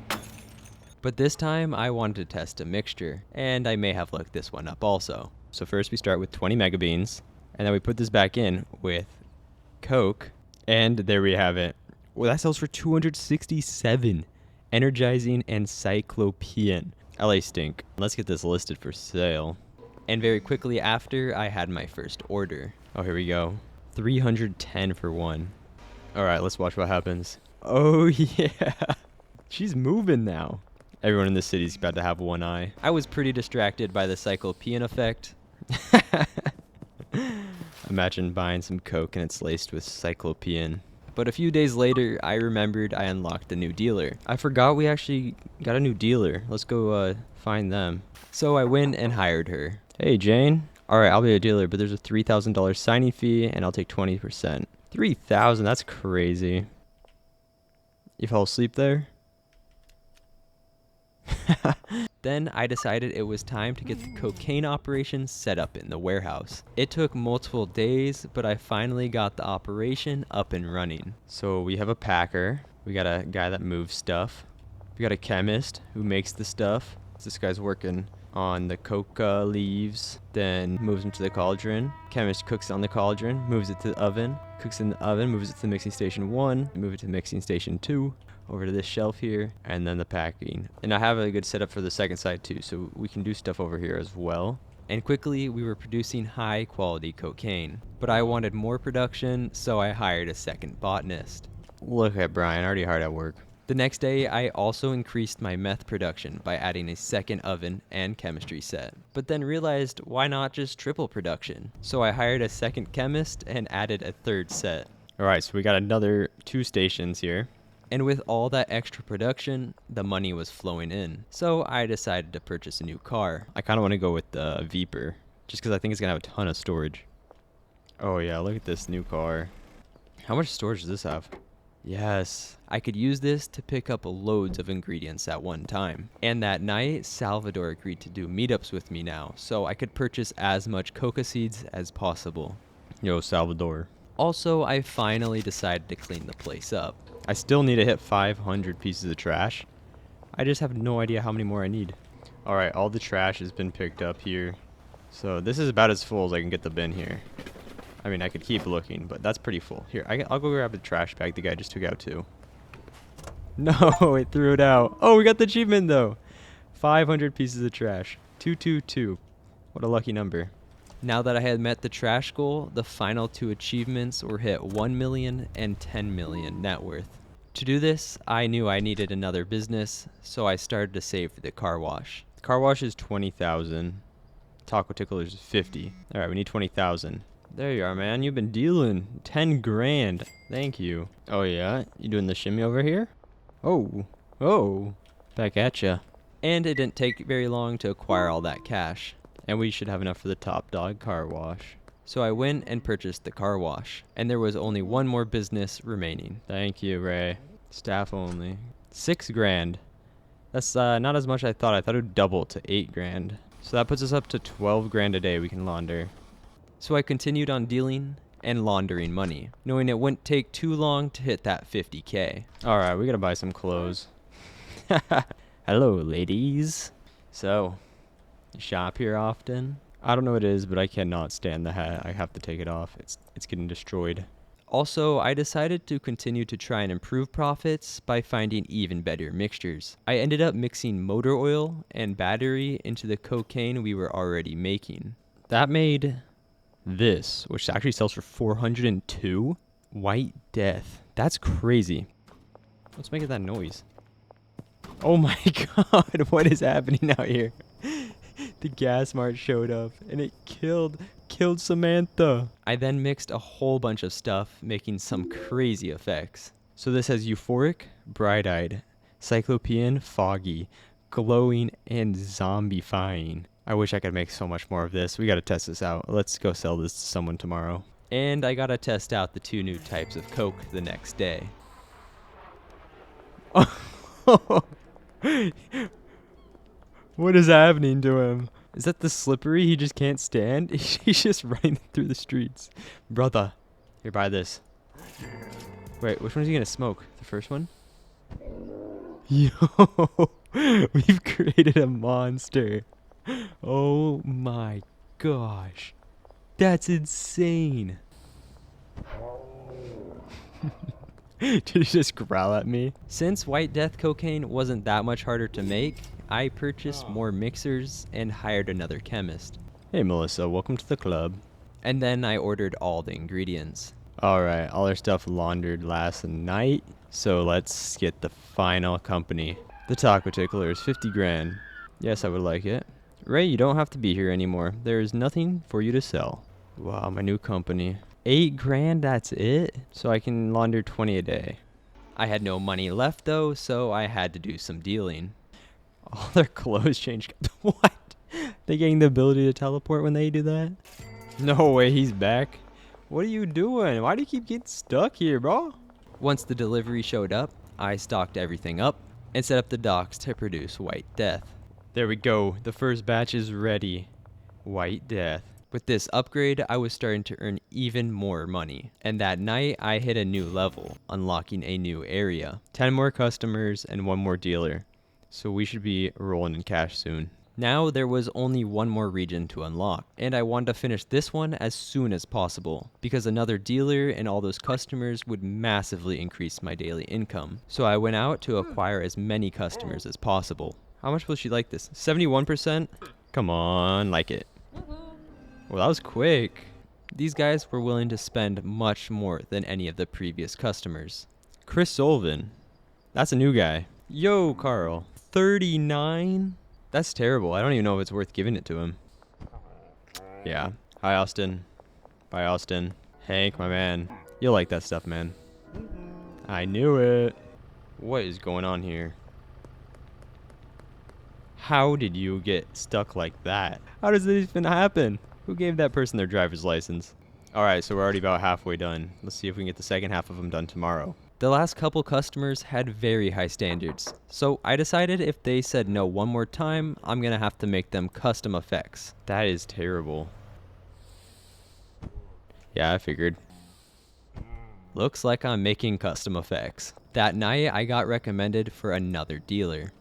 But this time, I wanted to test a mixture, and I may have looked this one up also. So first we start with 20 megabeans, and then we put this back in with Coke, and there we have it. Well, that sells for 267. Energizing and Cyclopean. LA stink. Let's get this listed for sale. And very quickly after, I had my first order. Oh, here we go. 310 for one. All right, let's watch what happens. Oh, yeah. She's moving now. Everyone in the city's about to have one eye. I was pretty distracted by the Cyclopean effect. Imagine buying some Coke and it's laced with Cyclopean. But a few days later, I remembered I unlocked a new dealer. I forgot we actually got a new dealer. Let's go find them. So I went and hired her. Hey, Jane. All right, I'll be a dealer, but there's a $3,000 signing fee, and I'll take 20%. $3,000? That's crazy. You fell asleep there? Then I decided it was time to get the cocaine operation set up in the warehouse. It took multiple days, but I finally got the operation up and running. So we have a packer. We got a guy that moves stuff. We got a chemist who makes the stuff. This guy's working on the coca leaves, then moves them to the cauldron. Chemist cooks on the cauldron, moves it to the oven, cooks in the oven, moves it to mixing station 1, move it to mixing station 2, over to this shelf here, and then the packing. And I have a good setup for the second side too, so we can do stuff over here as well. And quickly, we were producing high quality cocaine. But I wanted more production, so I hired a second botanist. Look at Brian, already hard at work. The next day, I also increased my meth production by adding a second oven and chemistry set. But then realized, why not just triple production? So I hired a second chemist and added a third set. Alright, so we got another 2 stations here. And with all that extra production, the money was flowing in. So I decided to purchase a new car. I kind of want to go with the Viper, just because I think it's going to have a ton of storage. Oh yeah, look at this new car. How much storage does this have? Yes, I could use this to pick up loads of ingredients at one time. And that night, Salvador agreed to do meetups with me now, so I could purchase as much coca seeds as possible. Yo, Salvador. Also, I finally decided to clean the place up. I still need to hit 500 pieces of trash. I just have no idea how many more I need. Alright, all the trash has been picked up here. So this is about as full as I can get the bin here. I mean, I could keep looking, but that's pretty full. Here, I'll go grab the trash bag the guy just took out too. No, it threw it out. Oh, we got the achievement though. 500 pieces of trash. 222. What a lucky number. Now that I had met the trash goal, the final 2 achievements were hit 1 million and 10 million net worth. To do this, I knew I needed another business, so I started to save for the car wash. Car wash is 20,000. Taco ticklers is 50. Alright, we need 20,000. There you are, man. You've been dealing 10 grand. Thank you. Oh, yeah? You doing the shimmy over here? Oh. Oh. Back at ya. And it didn't take very long to acquire all that cash. And we should have enough for the top dog car wash. So I went and purchased the car wash. And there was only one more business remaining. Thank you, Ray. Staff only. 6 grand. That's not as much as I thought. I thought it would double to 8 grand. So that puts us up to 12 grand a day we can launder. So I continued on dealing and laundering money, knowing it wouldn't take too long to hit that 50K. Alright, we gotta buy some clothes. Hello, ladies. So, you shop here often? I don't know what it is, but I cannot stand the hat. I have to take it off. It's getting destroyed. Also, I decided to continue to try and improve profits by finding even better mixtures. I ended up mixing motor oil and battery into the cocaine we were already making. That made this, which actually sells for 402. White Death. That's crazy. What's making that noise? Oh my god, what is happening out here? The gas mart showed up and it killed Samantha. I then mixed a whole bunch of stuff, making some crazy effects. So this has euphoric, bright-eyed, cyclopean, foggy, glowing, and zombifying. I wish I could make so much more of this. We gotta test this out. Let's go sell this to someone tomorrow. And I gotta test out the 2 new types of Coke the next day. What is happening to him? Is that the slippery he just can't stand? He's just running through the streets. Brother, here, buy this. Wait, which one is he gonna smoke? The first one? Yo, we've created a monster. Oh my gosh. That's insane. Did he just growl at me? Since White Death cocaine wasn't that much harder to make, I purchased more mixers and hired another chemist. Hey Melissa, welcome to the club. And then I ordered all the ingredients. Alright, all our stuff laundered last night. So let's get the final company. The Taco Tickler is 50 grand. Yes, I would like it. Ray, you don't have to be here anymore. There is nothing for you to sell. Wow, my new company. 8 grand, that's it? So I can launder 20 a day. I had no money left though, so I had to do some dealing. All their clothes changed. What? They gain the ability to teleport when they do that? No way, he's back. What are you doing? Why do you keep getting stuck here, bro? Once the delivery showed up, I stocked everything up and set up the docks to produce White Death. There we go. The first batch is ready. White Death. With this upgrade, I was starting to earn even more money. And that night, I hit a new level, unlocking a new area. 10 more customers and 1 more dealer. So we should be rolling in cash soon. Now there was only 1 more region to unlock, and I wanted to finish this one as soon as possible, because another dealer and all those customers would massively increase my daily income. So I went out to acquire as many customers as possible. How much will she like this? 71%? Come on, like it. Well, that was quick. These guys were willing to spend much more than any of the previous customers. Chris Sullivan. That's a new guy. Yo, Carl. 39? That's terrible. I don't even know if it's worth giving it to him. Yeah. Hi, Austin. Bye, Austin. Hank, my man. You'll like that stuff, man. I knew it. What is going on here? How did you get stuck like that? How does this even happen? Who gave that person their driver's license? Alright, so we're already about halfway done. Let's see if we can get the second half of them done tomorrow. The last couple customers had very high standards, so I decided if they said no one more time, I'm gonna have to make them custom effects. That is terrible. Yeah, I figured. Looks like I'm making custom effects. That night, I got recommended for another dealer.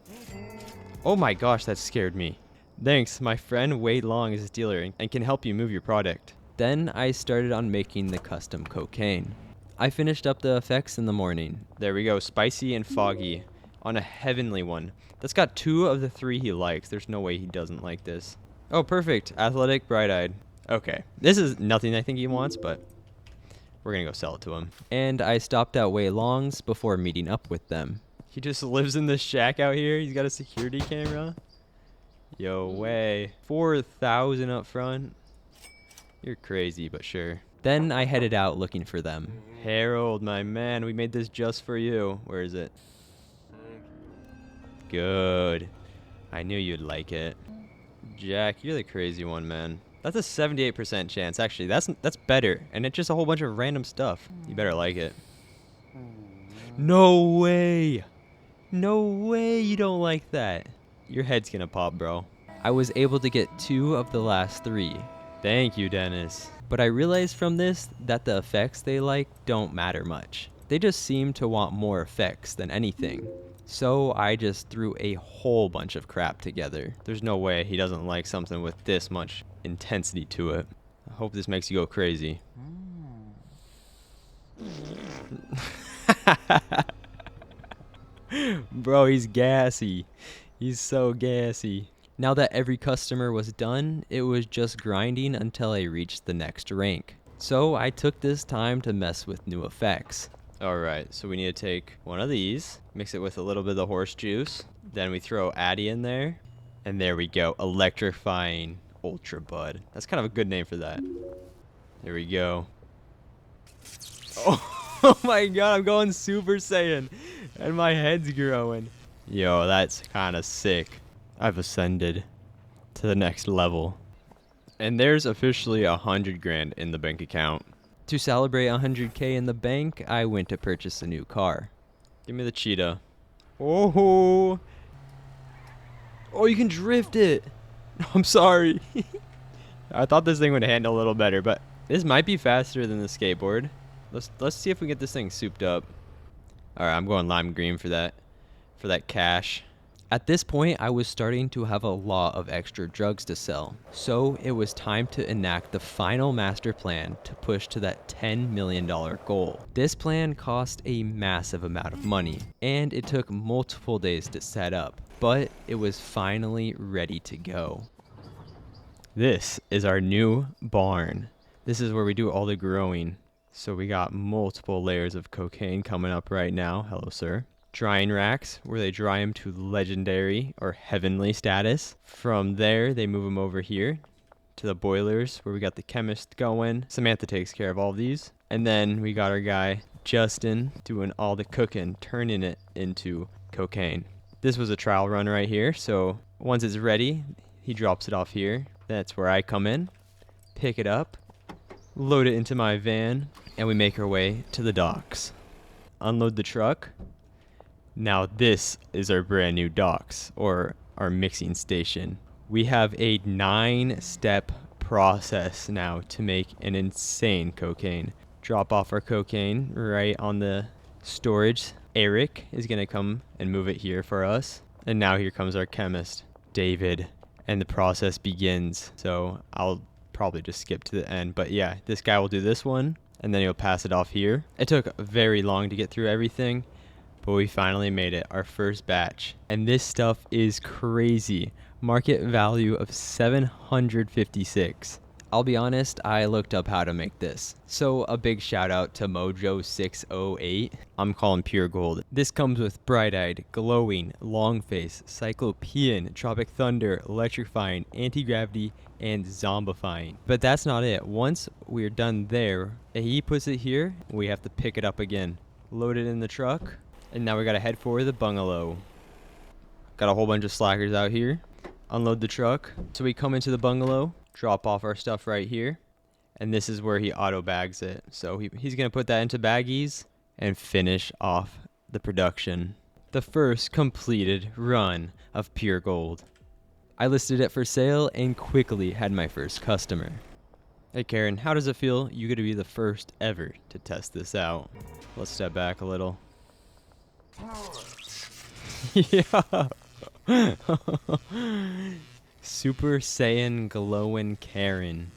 Oh my gosh, that scared me. Thanks, my friend Wade Long is a dealer and can help you move your product. Then I started on making the custom cocaine. I finished up the effects in the morning. There we go, spicy and foggy on a heavenly one. That's got 2 of the 3 he likes. There's no way he doesn't like this. Oh, perfect. Athletic, bright-eyed. Okay, this is nothing I think he wants, but we're gonna go sell it to him. And I stopped at Wei Long's before meeting up with them. He just lives in this shack out here. He's got a security camera. Yo, way. 4,000 up front. You're crazy, but sure. Then I headed out looking for them. Harold, my man, we made this just for you. Where is it? Good. I knew you'd like it. Jack, you're the crazy one, man. That's a 78% chance. Actually, that's better. And it's just a whole bunch of random stuff. You better like it. No way. No way you don't like that. Your head's gonna pop, bro. I was able to get 2 of the last 3. Thank you, Dennis. But I realized from this that the effects they like don't matter much. They just seem to want more effects than anything. So I just threw a whole bunch of crap together. There's no way he doesn't like something with this much intensity to it. I hope this makes you go crazy. Bro, he's gassy. He's so gassy. Now that every customer was done, it was just grinding until I reached the next rank. So I took this time to mess with new effects. Alright, so we need to take one of these, mix it with a little bit of the horse juice, then we throw Addy in there, and there we go, electrifying Ultra Bud. That's kind of a good name for that. There we go. Oh my god, I'm going Super Saiyan, and my head's growing. Yo, that's kind of sick. I've ascended to the next level. And there's officially 100 grand in the bank account. To celebrate 100K in the bank, I went to purchase a new car. Give me the cheetah. Oh, oh, you can drift it. I'm sorry. I thought this thing would handle a little better, but this might be faster than the skateboard. Let's see if we get this thing souped up. All right, I'm going lime green for that cash. At this point, I was starting to have a lot of extra drugs to sell, so it was time to enact the final master plan to push to that $10 million goal. This plan cost a massive amount of money, and it took multiple days to set up, but it was finally ready to go. This is our new barn. This is where we do all the growing. So we got multiple layers of cocaine coming up right now. Hello, sir. Drying racks where they dry them to legendary or heavenly status. From there, they move them over here to the boilers where we got the chemist going. Samantha takes care of all these. And then we got our guy, Justin, doing all the cooking, turning it into cocaine. This was a trial run right here. So once it's ready, he drops it off here. That's where I come in, pick it up, load it into my van, and we make our way to the docks. Unload the truck. Now this is our brand new docks, or our mixing station. We have a 9-step process now to make an insane cocaine. Drop off our cocaine right on the storage. Eric is gonna come and move it here for us. And now here comes our chemist, David, and the process begins. So I'll probably just skip to the end, but yeah, this guy will do this one, and then he'll pass it off here. It took very long to get through everything, but we finally made it, our first batch. And this stuff is crazy. Market value of 756. I'll be honest, I looked up how to make this. So a big shout out to Mojo608. I'm calling pure gold. This comes with bright-eyed, glowing, long face, cyclopean, tropic thunder, electrifying, anti-gravity, and zombifying. But that's not it. Once we're done there, he puts it here, we have to pick it up again. Load it in the truck. And now we gotta head for the bungalow. Got a whole bunch of slackers out here. Unload the truck. So we come into the bungalow, drop off our stuff right here. And this is where he auto bags it. So he's gonna put that into baggies. and finish off the production. The first completed run of pure gold. I listed it for sale and quickly had my first customer. Hey Karen, how does it feel? You get to be the first ever to test this out. Let's step back a little. Yeah. Super Saiyan glowing Karen.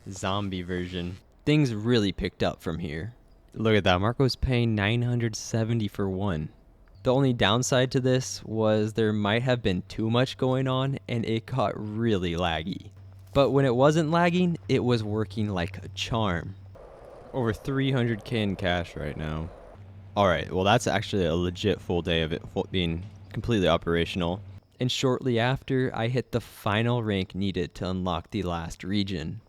Zombie version. Things really picked up from here. Look at that, Marco's paying $970 for one. The only downside to this was there might have been too much going on and it got really laggy. But when it wasn't lagging, it was working like a charm. Over 300k in cash right now. Alright, well that's actually a legit full day of it being completely operational. And shortly after, I hit the final rank needed to unlock the last region.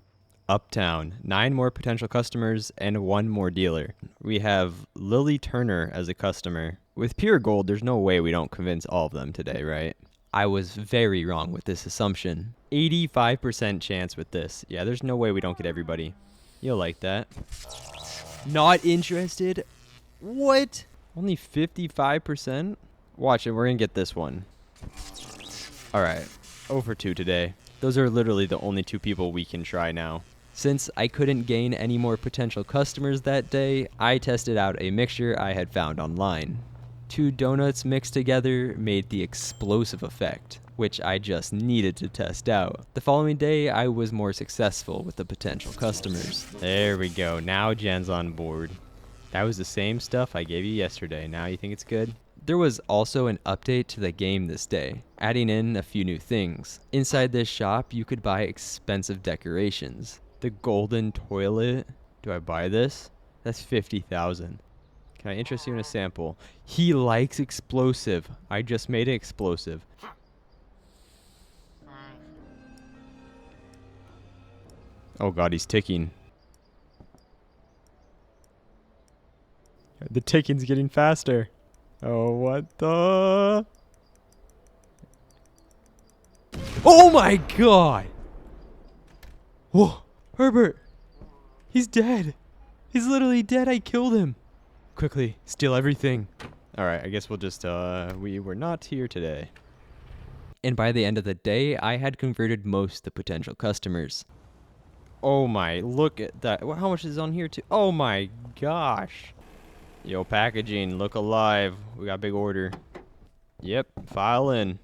Uptown, 9 more potential customers and 1 more dealer. We have Lily Turner as a customer. With pure gold, there's no way we don't convince all of them today, right? I was very wrong with this assumption. 85% chance with this. Yeah, there's no way we don't get everybody. You'll like that. Not interested? What? Only 55%? Watch it, we're gonna get this one. Alright, 0 for 2 today. Those are literally the only 2 people we can try now. Since I couldn't gain any more potential customers that day, I tested out a mixture I had found online. 2 donuts mixed together made the explosive effect, which I just needed to test out. The following day, I was more successful with the potential customers. There we go, now Jen's on board. That was the same stuff I gave you yesterday, now you think it's good? There was also an update to the game this day, adding in a few new things. Inside this shop, you could buy expensive decorations. The golden toilet. Do I buy this? That's 50,000. Can I interest you in a sample? He likes explosive. I just made it explosive. Oh god, he's ticking. The ticking's getting faster. Oh, what the? Oh my god! Whoa, Herbert! He's dead! He's literally dead, I killed him! Quickly, steal everything. Alright, I guess we'll just, we were not here today. And by the end of the day, I had converted most of the potential customers. Oh my, look at that. How much is on here too? Oh my gosh. Yo, packaging, look alive. We got a big order. Yep, file in.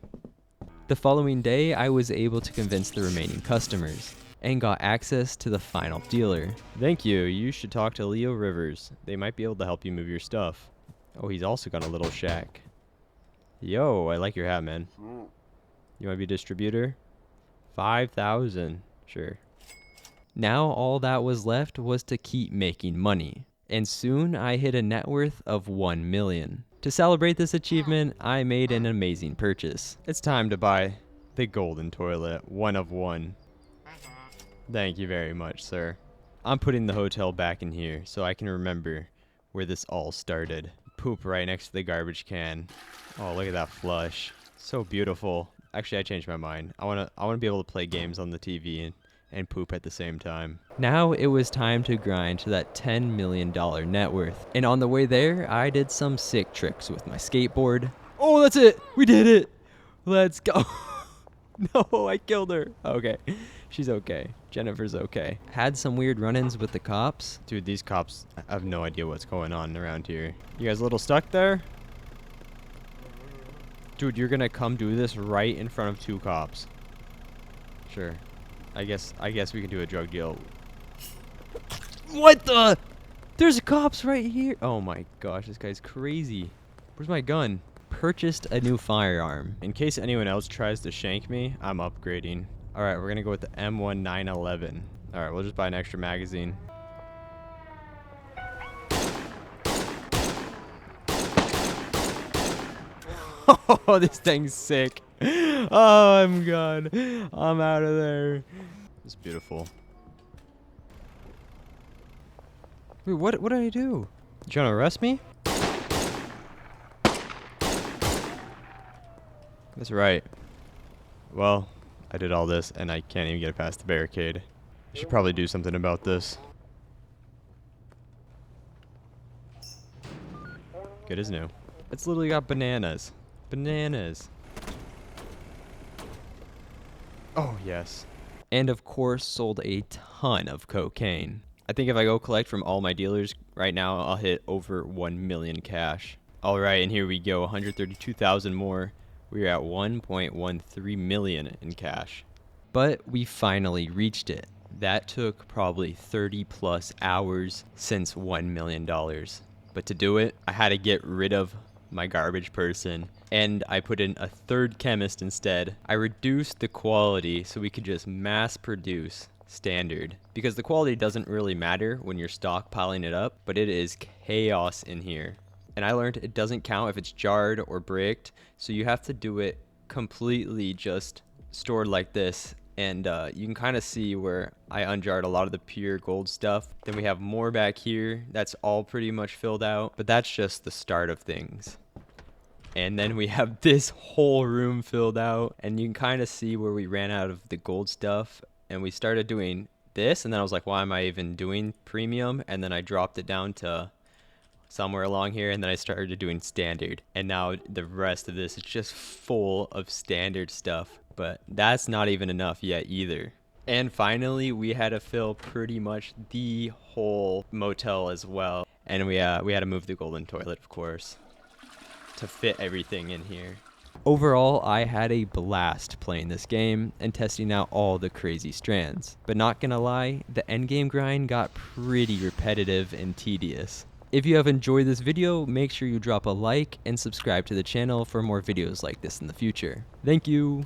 The following day, I was able to convince the remaining customers and got access to the final dealer. Thank you. You should talk to Leo Rivers. They might be able to help you move your stuff. Oh, he's also got a little shack. Yo, I like your hat, man. You want to be a distributor? 5,000. Sure. Now all that was left was to keep making money. And soon I hit a net worth of 1 million. To celebrate this achievement, I made an amazing purchase. It's time to buy the golden toilet, 1 of 1. Thank you very much, sir. I'm putting the hotel back in here so I can remember where this all started. Poop right next to the garbage can. Oh, look at that flush. So beautiful. Actually, I changed my mind. I wanna be able to play games on the TV and poop at the same time. Now it was time to grind to that $10 million net worth. And on the way there, I did some sick tricks with my skateboard. Oh, that's it! We did it! Let's go! No, I killed her. Okay, she's okay. Jennifer's okay. Had some weird run-ins with the cops. Dude, these cops have no idea what's going on around here. You guys a little stuck there? Dude, you're gonna come do this right in front of 2 cops. Sure. I guess we can do a drug deal. What the? There's cops right here. Oh my gosh, this guy's crazy. Where's my gun? Purchased a new firearm. In case anyone else tries to shank me, I'm upgrading. Alright, we're gonna go with the M1911. Alright, we'll just buy an extra magazine. Oh, this thing's sick. Oh, I'm gone. I'm out of there. It's beautiful. Wait, what did I do? You trying to arrest me? That's right. Well, I did all this and I can't even get past the barricade. I should probably do something about this. Good as new. It's literally got bananas. Bananas. Oh, yes. And of course, sold a ton of cocaine. I think if I go collect from all my dealers right now, I'll hit over 1 million cash. All right, and here we go, 132,000 more. We're at 1.13 million in cash. But we finally reached it. That took probably 30 plus hours since $1 million. But to do it, I had to get rid of my garbage person, and I put in a third chemist instead. I reduced the quality so we could just mass produce standard, because the quality doesn't really matter when you're stockpiling it up, but it is chaos in here. And I learned it doesn't count if it's jarred or bricked, so you have to do it completely just stored like this. And you can kind of see where I unjarred a lot of the pure gold stuff. Then we have more back here. That's all pretty much filled out, but that's just the start of things. And then we have this whole room filled out, and you can kind of see where we ran out of the gold stuff, and we started doing this, and then I was like, why am I even doing premium? And then I dropped it down to somewhere along here, and then I started doing standard, and now the rest of this is just full of standard stuff. But that's not even enough yet either. And finally, we had to fill pretty much the whole motel as well, and we had to move the golden toilet, of course, to fit everything in here. Overall, I had a blast playing this game and testing out all the crazy strands. But not gonna lie, the endgame grind got pretty repetitive and tedious. If you have enjoyed this video, make sure you drop a like and subscribe to the channel for more videos like this in the future. Thank you!